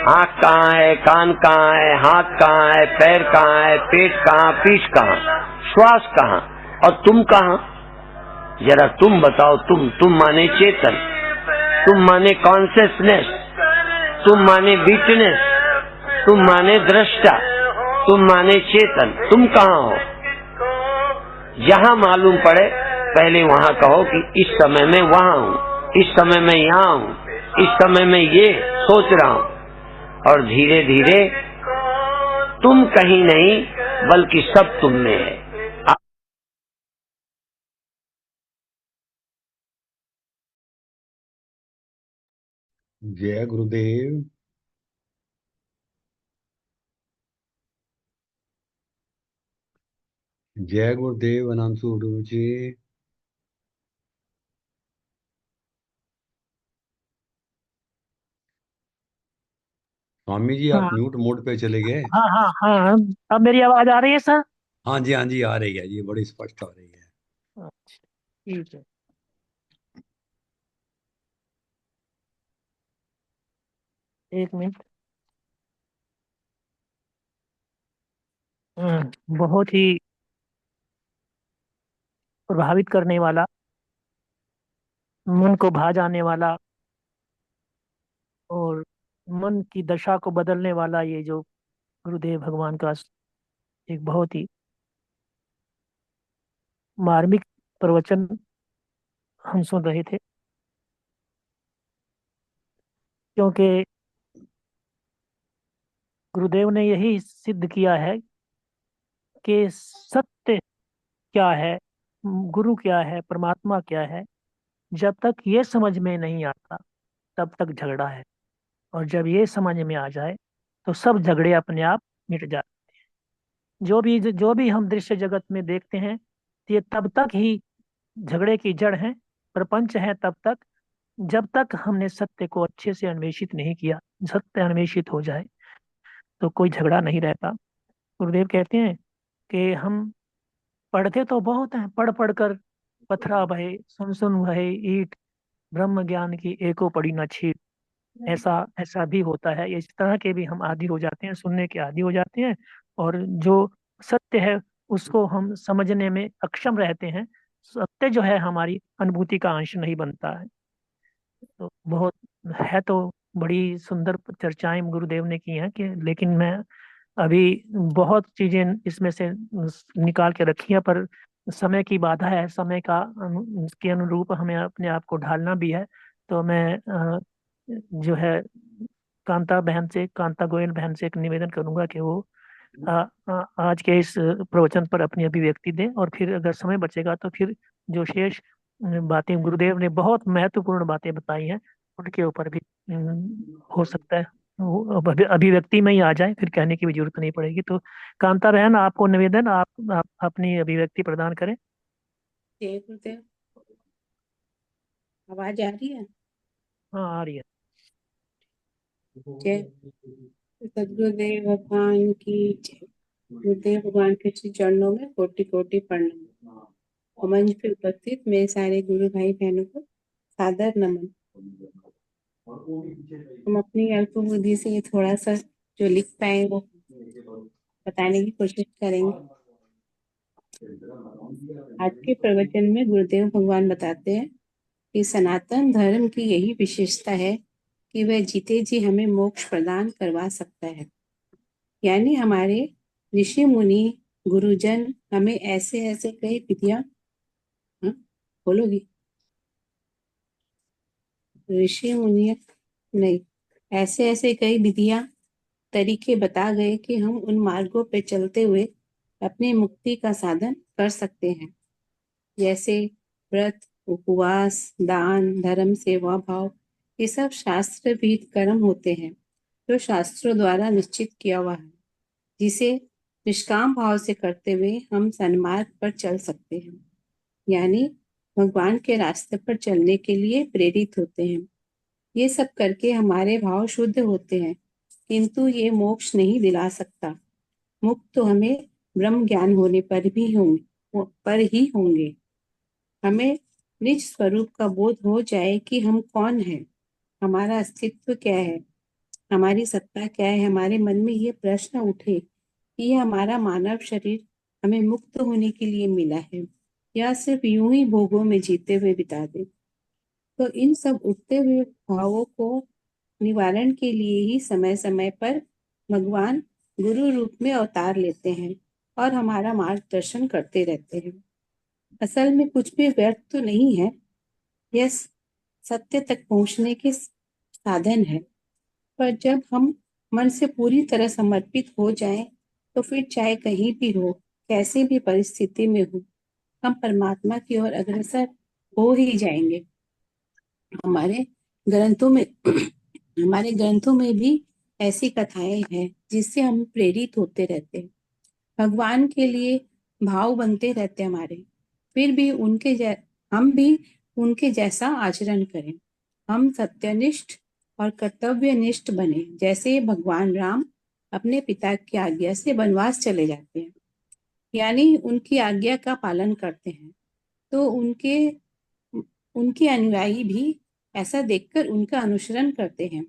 आंख कहाँ है, कान कहाँ है, हाथ कहाँ है, पैर कहाँ है, पेट कहाँ, पीठ कहाँ, श्वास कहाँ, और तुम कहाँ? जरा तुम बताओ। तुम माने चेतन, तुम माने कॉन्शियसनेस, तुम माने विटनेस, तुम माने दृष्टा, तुम माने चेतन। तुम कहाँ हो? जहाँ मालूम पड़े पहले वहाँ कहो कि इस समय में वहाँ हूँ, इस समय में यहाँ हूँ, इस समय में ये सोच रहा हूँ। और धीरे धीरे तुम कहीं नहीं बल्कि सब तुम में है। जय गुरुदेव। जय गुरुदेव अनंतु गुरु जी। स्वामी जी आप हाँ म्यूट मोड पे चले गए। हाँ हाँ हाँ, अब मेरी आवाज आ रही है सर? हाँ जी आ रही है जी, बड़ी स्पष्ट आ रही है। अच्छा, ठीक है। एक मिनट। बहुत ही प्रभावित करने वाला, मन को भा जाने वाला और मन की दशा को बदलने वाला ये जो गुरुदेव भगवान का एक बहुत ही मार्मिक प्रवचन हम सुन रहे थे। क्योंकि गुरुदेव ने यही सिद्ध किया है कि सत्य क्या है, गुरु क्या है, परमात्मा क्या है, जब तक ये समझ में नहीं आता तब तक झगड़ा है, और जब ये समझ में आ जाए तो सब झगड़े अपने आप मिट जाते हैं। जो भी हम दृश्य जगत में देखते हैं, ये तब तक ही झगड़े की जड़ है, प्रपंच है तब तक, जब तक हमने सत्य को अच्छे से अन्वेषित नहीं किया। सत्य अन्वेषित हो जाए तो कोई झगड़ा नहीं रहता। गुरुदेव कहते हैं कि हम पढ़ते तो बहुत हैं, पढ़ पढ़ कर पथरा भये, सुन सुन भये ईट, ब्रह्म ज्ञान की एको पड़ी न छीट। ऐसा ऐसा भी होता है। इस तरह के भी हम आदी हो जाते हैं, सुनने के आदी हो जाते हैं, और जो सत्य है उसको हम समझने में अक्षम रहते हैं। सत्य जो है हमारी अनुभूति का अंश नहीं बनता है। तो बहुत है, तो बड़ी सुंदर चर्चाएं गुरुदेव ने की हैं कि, लेकिन मैं अभी बहुत चीजें इसमें से निकाल के रखी है, पर समय की बाधा है, समय का के अनुरूप हमें अपने आप को ढालना भी है। तो मैं जो है कांता गोयल बहन से एक निवेदन करूंगा कि वो आज के इस प्रवचन पर अपनी अभिव्यक्ति दें, और फिर अगर समय बचेगा तो फिर जो शेष बातें गुरुदेव ने बहुत महत्वपूर्ण बातें बताई हैं उनके ऊपर भी हो सकता है वो अभिव्यक्ति में ही आ जाए, फिर कहने की भी जरूरत नहीं पड़ेगी। तो कांता बहन, आपको निवेदन, आप अपनी अभिव्यक्ति प्रदान करें। जय गुरुदेव। आवाज आ रही है? हाँ, आ रही है। जय सदगुरुदेव भगवान की जय। गुरुदेव भगवान के श्री चरणों में कोटि कोटि प्रणाम। और मंच पे उपस्थित मेरे सारे गुरु भाई बहनों को सादर नमन। हम अपनी अल्प बुद्धि से ये थोड़ा सा जो लिख पाए वो बताने की कोशिश करेंगे। आज के प्रवचन में गुरुदेव भगवान बताते हैं कि सनातन धर्म की यही विशेषता है कि वह जीते जी हमें मोक्ष प्रदान करवा सकता है। यानी हमारे ऋषि मुनि गुरुजन हमें ऐसे ऐसे कई विधियां बोलोगी ऋषि मुनि नहीं ऐसे ऐसे कई विधियां तरीके बता गए कि हम उन मार्गों पे चलते हुए अपनी मुक्ति का साधन कर सकते हैं। जैसे व्रत, उपवास, दान, धर्म, सेवा भाव, ये सब शास्त्र विहित कर्म होते हैं जो शास्त्रों द्वारा निश्चित किया हुआ है, जिसे निष्काम भाव से करते हुए हम सन्मार्ग पर चल सकते हैं, यानी भगवान के रास्ते पर चलने के लिए प्रेरित होते हैं। ये सब करके हमारे भाव शुद्ध होते हैं, किंतु ये मोक्ष नहीं दिला सकता। मुक्त तो हमें ब्रह्म ज्ञान होने पर ही होंगे। हमें निज स्वरूप का बोध हो जाए कि हम कौन हैं, हमारा अस्तित्व क्या है, हमारी सत्ता क्या है। हमारे मन में ये प्रश्न उठे कि यह हमारा मानव शरीर हमें मुक्त होने के लिए मिला है या सिर्फ यूं ही भोगों में जीते हुए बिता दे। तो इन सब उठते हुए भावों को निवारण के लिए ही समय समय पर भगवान गुरु रूप में अवतार लेते हैं और हमारा मार्गदर्शन करते रहते हैं। असल में कुछ भी व्यर्थ तो नहीं है, यह सत्य तक पहुंचने के साधन है। पर जब हम मन से पूरी तरह समर्पित हो जाएं, तो फिर चाहे कहीं भी हो, कैसी भी परिस्थिति में हो, हम परमात्मा की ओर अग्रसर हो ही जाएंगे। हमारे ग्रंथों में भी ऐसी कथाएं हैं जिससे हम प्रेरित होते रहते हैं। भगवान के लिए भाव बनते रहते हमारे, फिर भी हम भी उनके जैसा आचरण करें। हम सत्यनिष्ठ और कर्तव्यनिष्ठ बने, जैसे भगवान राम अपने पिता की आज्ञा से वनवास चले जाते हैं, यानी उनकी आज्ञा का पालन करते हैं। तो उनके अनुयायी भी ऐसा देखकर उनका अनुसरण करते हैं।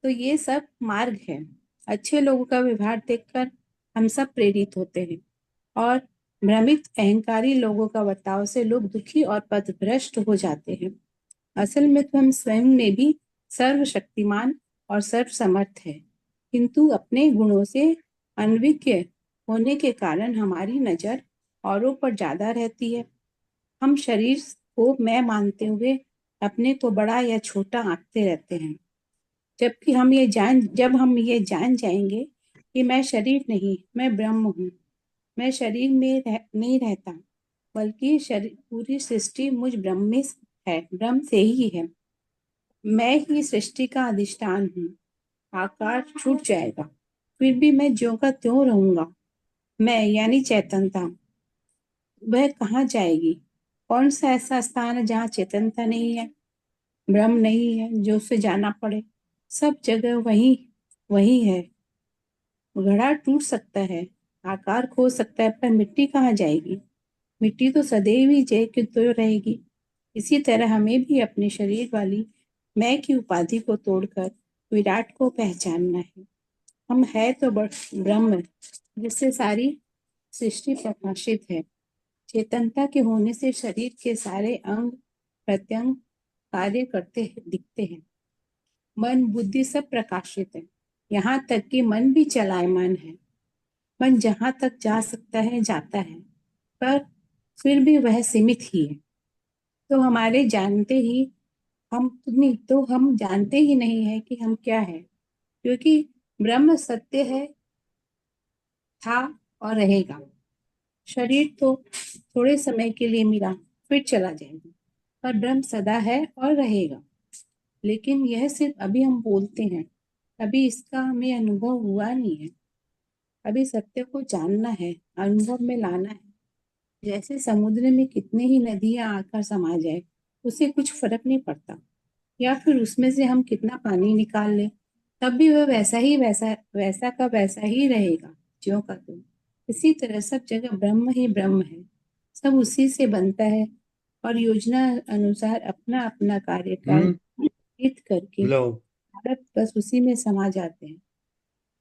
तो ये सब मार्ग है। अच्छे लोगों का व्यवहार देखकर हम सब प्रेरित होते हैं, और भ्रमित अहंकारी लोगों का बर्ताव से लोग दुखी और पथभ्रष्ट हो जाते हैं। असल में तो हम स्वयं में भी सर्वशक्तिमान और सर्वसमर्थ है, किंतु अपने गुणों से अनभिज्ञ होने के कारण हमारी नजर औरों पर ज्यादा रहती है। हम शरीर को मैं मानते हुए अपने को बड़ा या छोटा आंकते रहते हैं, जबकि जब हम ये जान जाएंगे कि मैं शरीर नहीं, मैं ब्रह्म हूँ, मैं शरीर में नहीं रहता, बल्कि पूरी सृष्टि मुझ ब्रह्म से ही है, मैं ही सृष्टि का अधिष्ठान हूँ। आकार छूट जाएगा, फिर भी मैं ज्यों का त्यों रहूंगा। मैं यानी चेतनता, वह कहाँ जाएगी? कौन सा ऐसा स्थान है जहाँ चेतनता नहीं है, ब्रह्म नहीं है, जो उसे जाना पड़े? सब जगह वही है। घड़ा टूट सकता है, आकार खो सकता है, पर मिट्टी कहाँ जाएगी? मिट्टी तो सदैव ही जय की तो रहेगी। इसी तरह हमें भी अपने शरीर वाली मैं की उपाधि को तोड़कर विराट को पहचानना है। हम है तो ब्रह्म, जिससे सारी सृष्टि प्रकाशित है। चेतनता के होने से शरीर के सारे अंग प्रत्यंग कार्य करते दिखते हैं। मन बुद्धि सब प्रकाशित है, यहाँ तक कि मन भी चलायमान है। मन जहाँ तक जा सकता है जाता है, पर फिर भी वह सीमित ही है। तो हमारे जानते ही हम जानते ही नहीं है कि हम क्या है, क्योंकि ब्रह्म सत्य है, था और रहेगा। शरीर तो थोड़े समय के लिए मिला फिर चला जाएगा, पर ब्रह्म सदा है और रहेगा। लेकिन यह सिर्फ अभी हम बोलते हैं, अभी इसका हमें अनुभव हुआ नहीं है। अभी सत्य को जानना है, अनुभव में लाना है। जैसे समुद्र में कितने ही नदियां आकर समा जाए, उससे कुछ फर्क नहीं पड़ता। या फिर उसमें से हम कितना पानी निकाल लें, तब भी वह वैसा का वैसा ही रहेगा, ज्यों का त्यों। इसी तरह सब जगह ब्रह्म ही ब्रह्म है, सब उसी से बनता है और योजना अनुसार अपना अपना कार्यकाल हित करके लो भारत बस उसी में समा जाते हैं।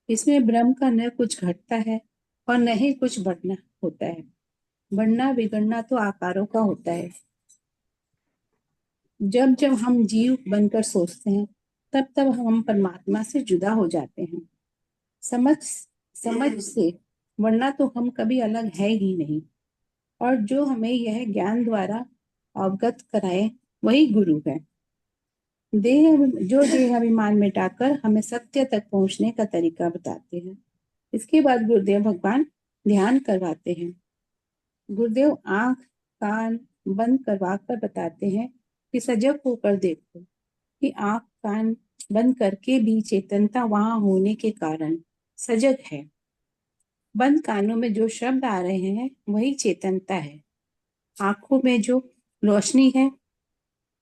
इसमें ब्रह्म का न कुछ घटता है और न ही कुछ बढ़ना होता है। बढ़ना बिगड़ना तो आकारों का होता है। जब जब हम जीव बनकर सोचते हैं, तब तब हम परमात्मा से जुदा हो जाते हैं। समझ समझ से, वरना तो हम कभी अलग है ही नहीं। और जो हमें यह ज्ञान द्वारा अवगत कराए वही गुरु है। देह अभिमान मिटाकर हमें सत्य तक पहुंचने का तरीका बताते हैं। इसके बाद गुरुदेव भगवान ध्यान करवाते हैं। गुरुदेव आंख कान बंद करवा कर बताते हैं कि सजग होकर देखो कि आंख कान बंद करके भी चेतनता वहां होने के कारण सजग है। बंद कानों में जो शब्द आ रहे हैं वही चेतनता है। आंखों में जो रोशनी है,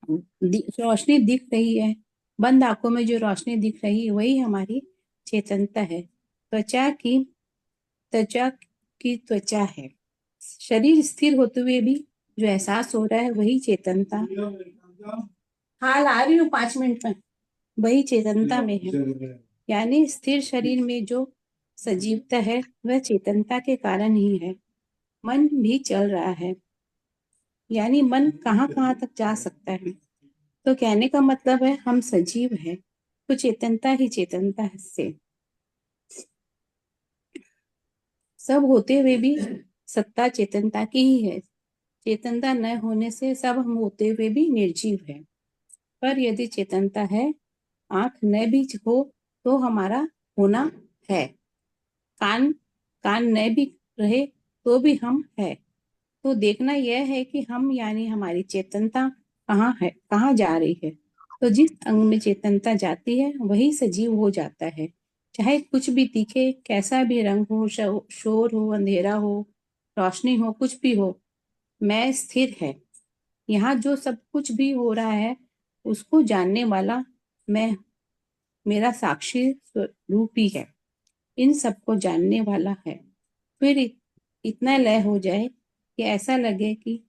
रोशनी दिख रही है, बंद आंखों में जो रोशनी दिख रही है वही हमारी चेतनता है। त्वचा की त्वचा है। शरीर स्थिर होते हुए भी जो एहसास हो रहा है वही चेतनता। हाल आ रही हूँ 5 मिनट में। वही चेतनता में है। यानी स्थिर शरीर में जो सजीवता है वह चेतनता के कारण ही है। मन भी चल रहा है, यानी मन कहाँ कहाँ तक जा सकता है। तो कहने का मतलब है हम सजीव हैं, तो चेतनता ही चेतनता से सब होते हुए भी सत्ता चेतनता की ही है। चेतनता न होने से सब हम होते हुए भी निर्जीव है। पर यदि चेतनता है, आंख न भी हो तो हमारा होना है। कान कान न भी रहे तो भी हम है। तो देखना यह है कि हम यानी हमारी चेतनता कहाँ है, कहाँ जा रही है। तो जिस अंग में चेतनता जाती है वही सजीव हो जाता है। चाहे कुछ भी दिखे, कैसा भी रंग हो, शोर हो, अंधेरा हो, रोशनी हो, कुछ भी हो, मैं स्थिर है। यहाँ जो सब कुछ भी हो रहा है उसको जानने वाला मैं, मेरा साक्षी स्वरूप ही है, इन सबको जानने वाला है। फिर इतना लय हो जाए कि ऐसा लगे कि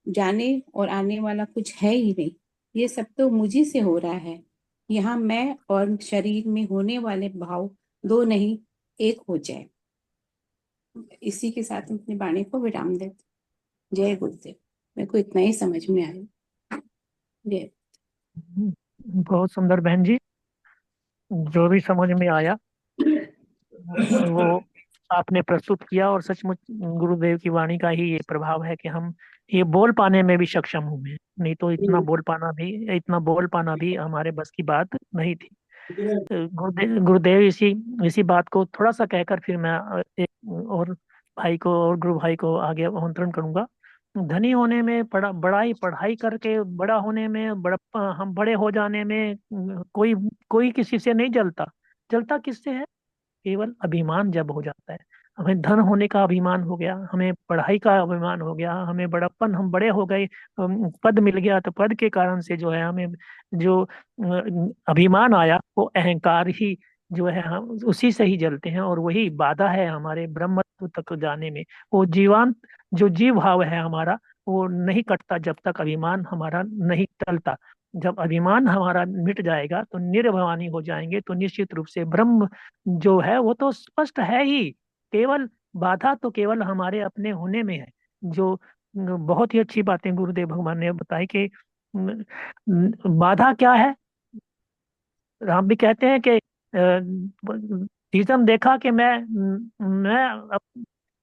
जाने और आने वाला कुछ है ही नहीं, ये सब तो मुझी से हो रहा है। यहाँ मैं और शरीर में होने वाले भाव दो नहीं एक हो जाए। इसी के साथ हम अपनी वाणी को विराम देते। जय गुरुदेव। मेरे को इतना ही समझ में आया। जय। बहुत सुंदर बहन जी, जो भी समझ में आया वो आपने प्रस्तुत किया। और सचमुच गुरुदेव की वाणी का ही ये प्रभाव है कि हम ये बोल पाने में भी सक्षम हुए। नहीं तो इतना बोल पाना भी हमारे बस की बात नहीं थी। गुरुदेव इसी इसी बात को थोड़ा सा कहकर फिर मैं एक और भाई को और गुरु भाई को आगे आमंत्रण करूंगा। धनी होने में पढ़ाई करके बड़ा होने में, हम बड़े हो जाने में कोई कोई किसी से नहीं जलता। जलता किससे है? केवल अभिमान जब हो जाता है। हमें धन होने का अभिमान हो गया, हमें पढ़ाई का अभिमान हो गया, हमें बड़प्पन, हम बड़े हो गए, पद मिल गया तो पद के कारण से जो है हमें जो अभिमान आया वो अहंकार ही जो है हम उसी से ही जलते हैं। और वही बाधा है हमारे ब्रह्मत्व तक जाने में। वो जो जीव भाव है हमारा, वो नहीं कटता जब तक अभिमान हमारा नहीं टलता। जब अभिमान हमारा मिट जाएगा तो निर्भवानी हो जाएंगे, तो निश्चित रूप से ब्रह्म जो है वो तो स्पष्ट है ही। केवल बाधा तो केवल हमारे अपने होने में है। जो बहुत ही अच्छी बातें गुरुदेव भगवान ने बताई कि बाधा क्या है? हम भी कहते हैं कि शीशम देखा कि मैं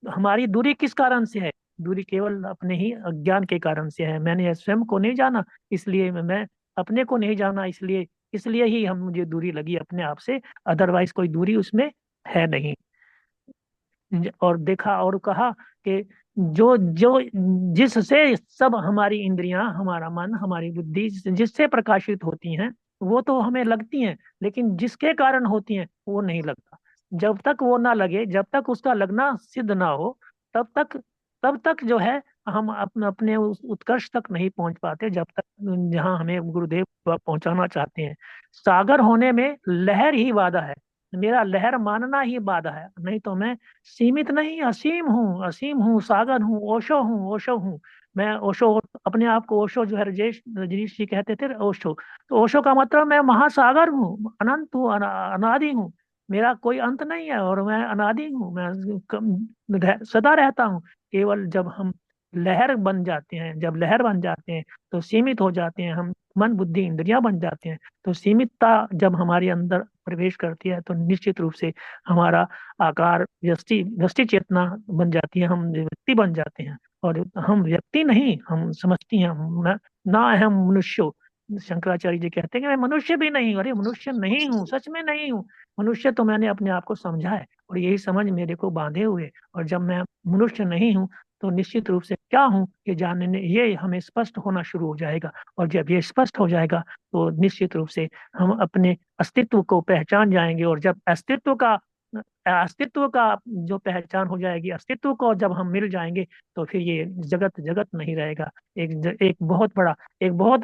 हमारी दूरी किस कारण से है? दूरी केवल अपने ही अज्ञान के कारण से है। मैंने स्वयं को नहीं जाना, इसलिए मैं अपने को नहीं जाना, इसलिए ही हम मुझे दूरी लगी अपने आप से, अदरवाइज कोई दूरी उसमें है नहीं। और देखा और कहा कि जो जो जिससे सब हमारी इंद्रियां, हमारा मन, हमारी बुद्धि जिससे प्रकाशित होती हैं, वो तो हमें लगती हैं, लेकिन जिसके कारण होती हैं वो नहीं लगता। जब तक वो ना लगे, जब तक उसका लगना सिद्ध ना हो, तब तक जो है हम अपने उस उत्कर्ष तक नहीं पहुंच पाते, जब तक जहां हमें गुरुदेव पहुंचाना चाहते हैं। सागर होने में लहर ही बाधा है, मेरा लहर मानना ही बाधा है, नहीं तो मैं सीमित नहीं, असीम हूँ, सागर हूँ, ओशो हूँ। मैं ओशो, अपने आप को ओशो, जो है रजनीश जी कहते थे ओशो, तो ओशो का मतलब मैं महासागर हूँ, अनंत हूँ, अनादि हूँ, मेरा कोई अंत नहीं है, और मैं अनादि हूँ, मैं सदा रहता हूँ। केवल जब हम लहर बन जाते हैं, जब लहर बन जाते हैं तो सीमित हो जाते हैं हम, मन बुद्धि इंद्रियां बन जाते हैं, तो सीमितता जब हमारे अंदर प्रवेश करती है तो निश्चित रूप से हमारा आकार व्यष्टि व्यष्टि चेतना बन जाती है, हम व्यक्ति बन जाते हैं। और हम व्यक्ति नहीं, हम समझती हैं, ना हम मनुष्य। शंकराचार्य जी कहते हैं कि मैं मनुष्य भी नहीं हूँ। अरे मनुष्य नहीं हूँ, सच में नहीं हूँ। मनुष्य तो मैंने अपने आप को समझा है, और यही समझ मेरे को बांधे हुए। और जब मैं मनुष्य नहीं हूँ तो निश्चित रूप से क्या हूँ ये जानने, ये हमें स्पष्ट होना शुरू हो जाएगा। और जब ये स्पष्ट हो जाएगा तो निश्चित रूप से हम अपने अस्तित्व को पहचान जाएंगे। और जब अस्तित्व का जो पहचान हो जाएगी, अस्तित्व को जब हम मिल जाएंगे, तो फिर ये जगत जगत नहीं रहेगा। एक बहुत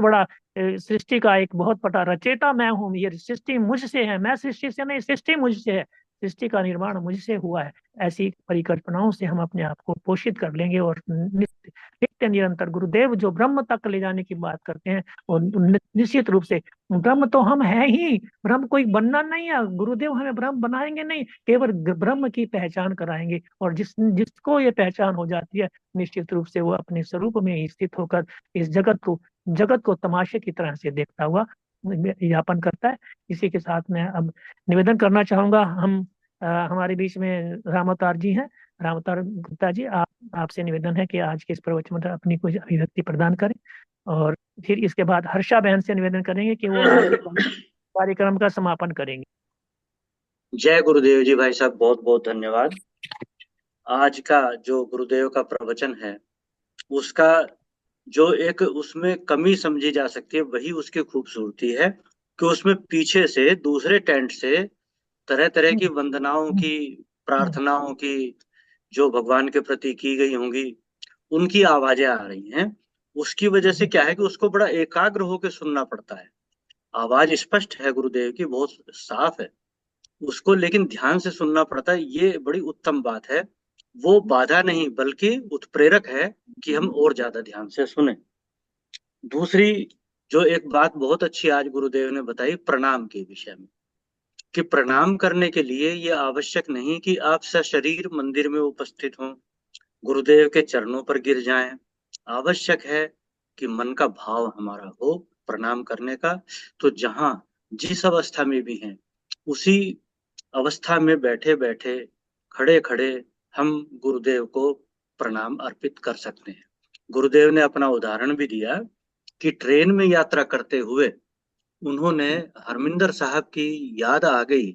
बड़ा सृष्टि का एक बहुत बड़ा रचयिता मैं हूँ। ये सृष्टि मुझसे है, मैं सृष्टि से नहीं, सृष्टि मुझसे है, सृष्टि का निर्माण मुझसे हुआ है। ऐसी परिकल्पनाओं से हम अपने आप को पोषित कर लेंगे, और नित्य निरंतर गुरुदेव जो ब्रह्म तक ले जाने की बात करते हैं, और निश्चित रूप से ब्रह्म तो हम हैं ही, ब्रह्म कोई बनना नहीं है, गुरुदेव हमें ब्रह्म बनाएंगे नहीं, केवल ब्रह्म की पहचान कराएंगे। और जिसको ये पहचान हो जाती है, निश्चित रूप से वो अपने स्वरूप में ही स्थित होकर इस जगत को तमाशे की तरह से देखता हुआ यापन करता है। इसी के साथ मैं अब निवेदन करना चाहूंगा, हमारे बीच में राम अवतार जी हैं। राम अवतार गुप्ता जी, आपसे निवेदन है कि आज के इस प्रवचन में अपनी कुछ अभिव्यक्ति प्रदान करें, और फिर इसके बाद हर्षा बहन से निवेदन करेंगे कि वो आज के कार्यक्रम का समापन करेंगे। जय गुरुदेव जी। भाई साहब बहुत बहुत धन्यवाद। आज का जो गुरुदेव का प्रवचन है, उसका जो एक उसमें कमी समझी जा सकती है, वही उसकी खूबसूरती है कि उसमें पीछे से दूसरे टेंट से तरह तरह की वंदनाओं की, प्रार्थनाओं की, जो भगवान के प्रति की गई होंगी, उनकी आवाजें आ रही हैं। उसकी वजह से क्या है कि उसको बड़ा एकाग्र होकर सुनना पड़ता है। आवाज स्पष्ट है गुरुदेव की, बहुत साफ है, उसको लेकिन ध्यान से सुनना पड़ता है। ये बड़ी उत्तम बात है। वो बाधा नहीं बल्कि उत्प्रेरक है कि हम और ज्यादा ध्यान से सुने। दूसरी जो एक बात बहुत अच्छी आज गुरुदेव ने बताई प्रणाम के विषय में, कि प्रणाम करने के लिए ये आवश्यक नहीं कि आप सशरीर मंदिर में उपस्थित हों, गुरुदेव के चरणों पर गिर जाएं। आवश्यक है कि मन का भाव हमारा हो प्रणाम करने का। तो जहां जिस अवस्था में भी हैं, उसी अवस्था में बैठे बैठे, खड़े खड़े हम गुरुदेव को प्रणाम अर्पित कर सकते हैं। गुरुदेव ने अपना उदाहरण भी दिया कि ट्रेन में यात्रा करते हुए उन्होंने हरमिंदर साहब की याद आ गई,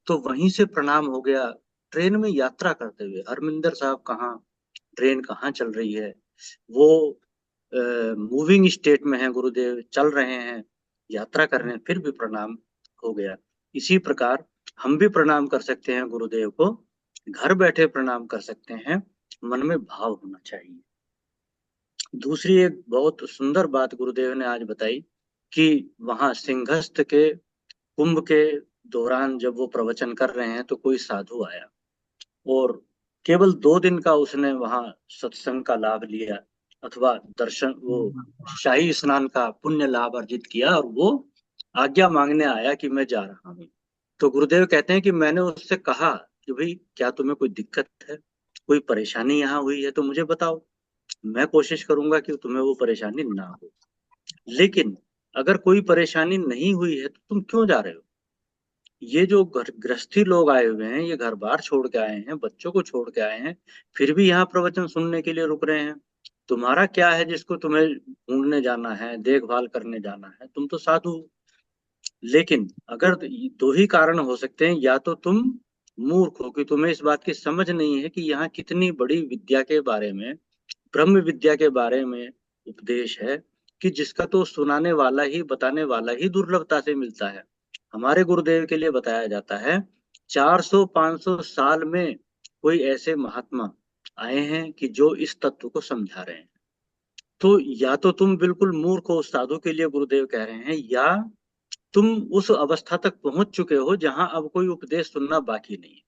तो वहीं से प्रणाम हो गया। ट्रेन में यात्रा करते हुए हरमिंदर साहब कहाँ, ट्रेन कहाँ चल रही है, वो मूविंग स्टेट में है, गुरुदेव चल रहे हैं, यात्रा कर रहे हैं, फिर भी प्रणाम हो गया। इसी प्रकार हम भी प्रणाम कर सकते हैं गुरुदेव को, घर बैठे प्रणाम कर सकते हैं, मन में भाव होना चाहिए। दूसरी एक बहुत सुंदर बात गुरुदेव ने आज बताई कि वहां सिंहस्थ के कुंभ के दौरान जब वो प्रवचन कर रहे हैं तो कोई साधु आया, और केवल 2 दिन का उसने वहां सत्संग का लाभ लिया, अथवा दर्शन, वो शाही स्नान का पुण्य लाभ अर्जित किया, और वो आज्ञा मांगने आया कि मैं जा रहा हूँ। तो गुरुदेव कहते हैं कि मैंने उससे कहा कि भाई क्या तुम्हें कोई दिक्कत है, कोई परेशानी यहाँ हुई है तो मुझे बताओ, मैं कोशिश करूंगा कि तुम्हें वो परेशानी ना हो। लेकिन अगर कोई परेशानी नहीं हुई है तो तुम क्यों जा रहे हो? ये जो गृहस्थी लोग आए हुए हैं, ये घर बार छोड़ के आए हैं, बच्चों को छोड़ के आए हैं, फिर भी यहाँ प्रवचन सुनने के लिए रुक रहे हैं। तुम्हारा क्या है जिसको तुम्हें ढूंढने जाना है, देखभाल करने जाना है? तुम तो साधु हो। लेकिन अगर दो ही कारण हो सकते हैं, या तो तुम मूर्ख हो कि तुम्हें इस बात की समझ नहीं है कि यहाँ कितनी बड़ी विद्या के बारे में, ब्रह्म विद्या के बारे में उपदेश है, कि जिसका तो सुनाने वाला ही, बताने वाला ही दुर्लभता से मिलता है। हमारे गुरुदेव के लिए बताया जाता है 400-500 साल में कोई ऐसे महात्मा आए हैं कि जो इस तत्व को समझा रहे हैं। तो या तो तुम बिल्कुल मूर्ख हो, साधु के लिए गुरुदेव कह रहे हैं, या तुम उस अवस्था तक पहुंच चुके हो जहां अब कोई उपदेश सुनना बाकी नहीं है।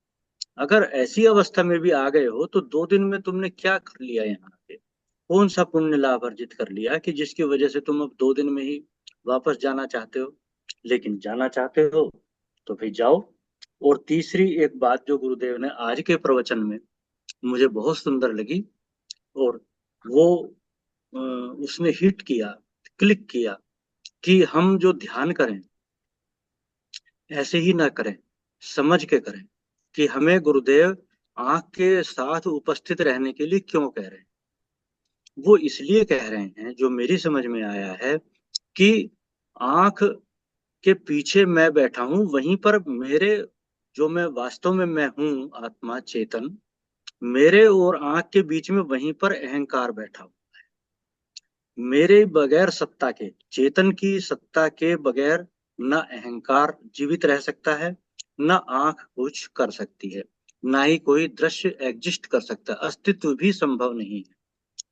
अगर ऐसी अवस्था में भी आ गए हो तो 2 दिन में तुमने क्या कर लिया यहाँ पे? कौन सा पुण्य लाभ अर्जित कर लिया कि जिसकी वजह से तुम अब 2 दिन में ही वापस जाना चाहते हो? लेकिन जाना चाहते हो तो फिर जाओ। और तीसरी एक बात जो गुरुदेव ने आज के प्रवचन में मुझे बहुत सुंदर लगी, और वो उसने हिट किया, क्लिक किया, कि हम जो ध्यान करें ऐसे ही ना करें, समझ के करें कि हमें गुरुदेव आंख के साथ उपस्थित रहने के लिए क्यों कह रहे हैं। वो इसलिए कह रहे हैं, जो मेरी समझ में आया है, कि आंख के पीछे मैं बैठा हूं, वहीं पर मेरे, जो मैं वास्तव में मैं हूं, आत्मा चेतन, मेरे और आंख के बीच में वहीं पर अहंकार बैठा हूं। मेरे बगैर सत्ता के, चेतन की सत्ता के बगैर न अहंकार जीवित रह सकता है, न आंख कुछ कर सकती है, ना ही कोई दृश्य एग्जिस्ट कर सकता है, अस्तित्व भी संभव नहीं है।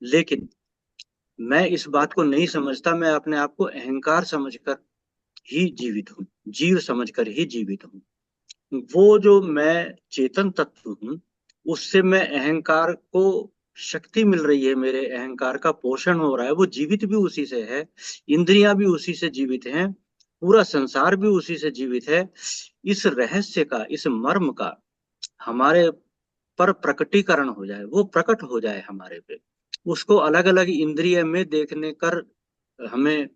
लेकिन मैं इस बात को नहीं समझता, मैं अपने आप को अहंकार समझकर ही जीवित हूँ, जीव समझकर ही जीवित हूँ। वो जो मैं चेतन तत्व हूँ, उससे मैं अहंकार को शक्ति मिल रही है, मेरे अहंकार का पोषण हो रहा है, वो जीवित भी उसी से है, इंद्रियां भी उसी से जीवित हैं, पूरा संसार भी उसी से जीवित है। इस रहस्य का, इस मर्म का हमारे पर प्रकटीकरण हो जाए, वो प्रकट हो जाए हमारे पे, उसको अलग अलग इंद्रिय में देखने कर हमें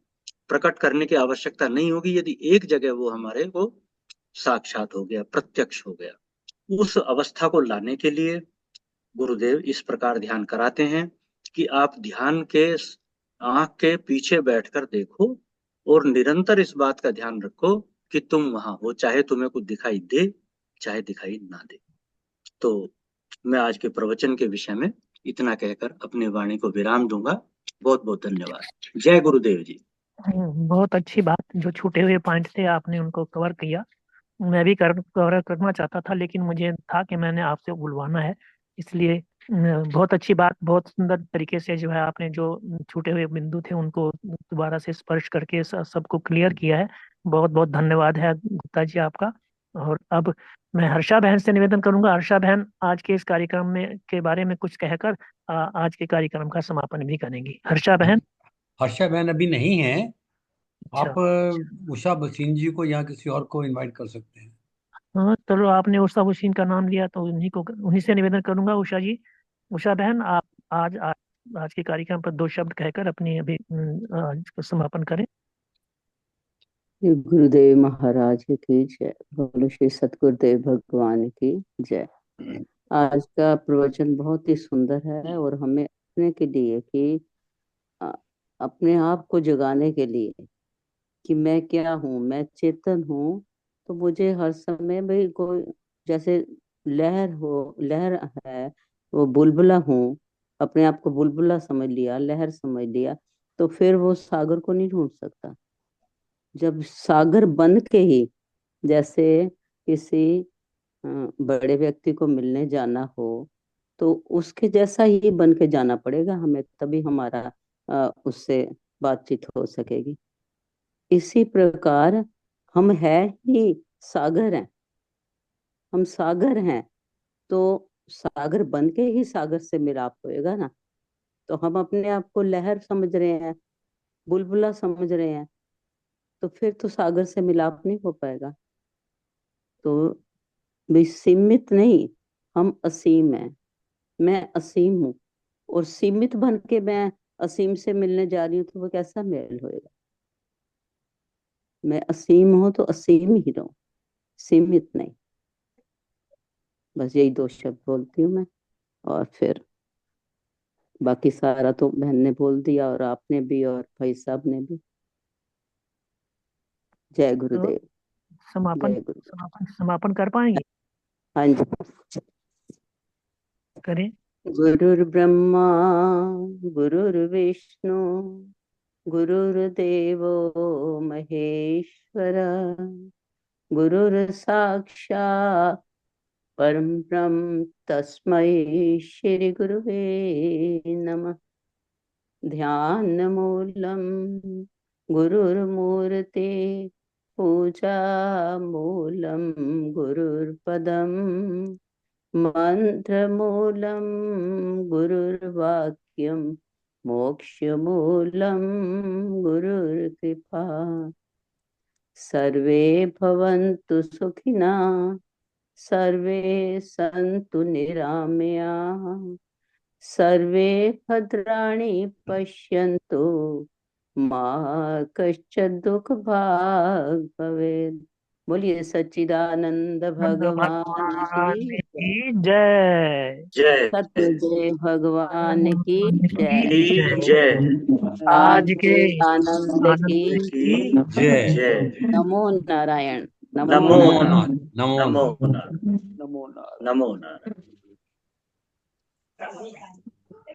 प्रकट करने की आवश्यकता नहीं होगी, यदि एक जगह वो हमारे को साक्षात हो गया, प्रत्यक्ष हो गया। उस अवस्था को लाने के लिए गुरुदेव इस प्रकार ध्यान कराते हैं कि आप ध्यान के आंख के पीछे बैठकर देखो, और निरंतर इस बात का ध्यान रखो कि तुम वहां हो, चाहे तुम्हें कुछ दिखाई दे, चाहे दिखाई ना दे। तो मैं आज के प्रवचन के विषय में इतना कहकर अपनी वाणी को विराम दूंगा। बहुत बहुत धन्यवाद। जय गुरुदेव जी। बहुत अच्छी बात, जो छूटे हुए पॉइंट थे आपने उनको कवर किया। मैं भी कवर करना चाहता था, लेकिन मुझे था कि मैंने आपसे बुलवाना है, इसलिए बहुत अच्छी बात, बहुत सुंदर तरीके से जो है आपने जो छूटे हुए बिंदु थे उनको दोबारा से स्पर्श करके सबको क्लियर किया है। बहुत बहुत धन्यवाद है गुप्ता जी आपका। और अब मैं हर्षा बहन से निवेदन करूंगा, हर्षा बहन आज के इस कार्यक्रम में के बारे में कुछ कहकर आज के कार्यक्रम का समापन भी करेंगी। हर्षा बहन। हर्षा बहन अभी नहीं है। अच्छा। आप उषा बसीन जी को या किसी और को इनवाइट कर सकते हैं। हाँ चलो, आपने उषा हुसैन का नाम लिया तो उन्हीं से निवेदन करूंगा। उषा जी, उषा बहन, आप आज के कार्यक्रम पर 2 शब्द कहकर अपनी अभी आज का समापन करें। श्री गुरुदेव महाराज की जय। बोलो श्री सतगुरुदेव भगवान की जय। आज का प्रवचन बहुत ही सुंदर है, और हमें अपने के लिए कि अपने आप को जगाने के लिए कि मैं क्या हूँ, मैं चेतन हूँ। तो मुझे हर समय भाई कोई, जैसे लहर हो, लहर है, वो बुलबुला हूँ, अपने आप को बुलबुला समझ लिया, लहर समझ लिया, तो फिर वो सागर को नहीं ढूंढ सकता। जब सागर बन के ही, जैसे किसी बड़े व्यक्ति को मिलने जाना हो, तो उसके जैसा ही बन के जाना पड़ेगा हमें, तभी हमारा उससे बातचीत हो सकेगी। इसी प्रकार हम है ही सागर हैं, हम सागर हैं, तो सागर बन के ही सागर से मिलाप होएगा ना। तो हम अपने आप को लहर समझ रहे हैं, बुलबुला समझ रहे हैं, तो फिर तो सागर से मिलाप नहीं हो पाएगा। तो भी सीमित नहीं, हम असीम हैं, मैं असीम हूँ, और सीमित बन के मैं असीम से मिलने जा रही हूँ तो वो कैसा मेल होएगा। मैं असीम हूं तो असीम ही रहूं, सीमित नहीं। बस यही 2 शब्द बोलती हूँ मैं, और फिर बाकी सारा तो बहन ने बोल दिया, और आपने भी, और भाई साहब ने भी। जय तो गुरुदेव। समापन जय गुरुदेव। समापन कर पाएंगे? हाँ जी, करें। गुरुर्ब्रह्मा गुरुर्विष्णु गुरुर्देवो महेश्वर, गुरुर्साक्षात् परम ब्रह्म तस्मै श्री गुरुवे नमः। ध्यान मूलम गुरुर्मूर्ते, पूजा मूलम गुरुर्पदम, मंत्र मूलम गुरुर्वाक्यम, मोक्ष मूलम गुरुर्कृपा। सर्वे भवन्तु सुखिना, सर्वे सन्तु निरामयाः, सर्वे भद्राणि पश्यन्तु, मा कश्चित् दुःखभाग् भवेत्। बोलिए सच्चिदानंद भगवान भगवान की जय। की जय। जय सत्यदेव भगवान की जय। की जय। आज के आनंद की आनंद की की जय। जय। नमो नारायण। नमो नमो नमो नारायण। नारायण, नमो नमो नारायण। नारायण। नमो नारायण। नमो नारायण।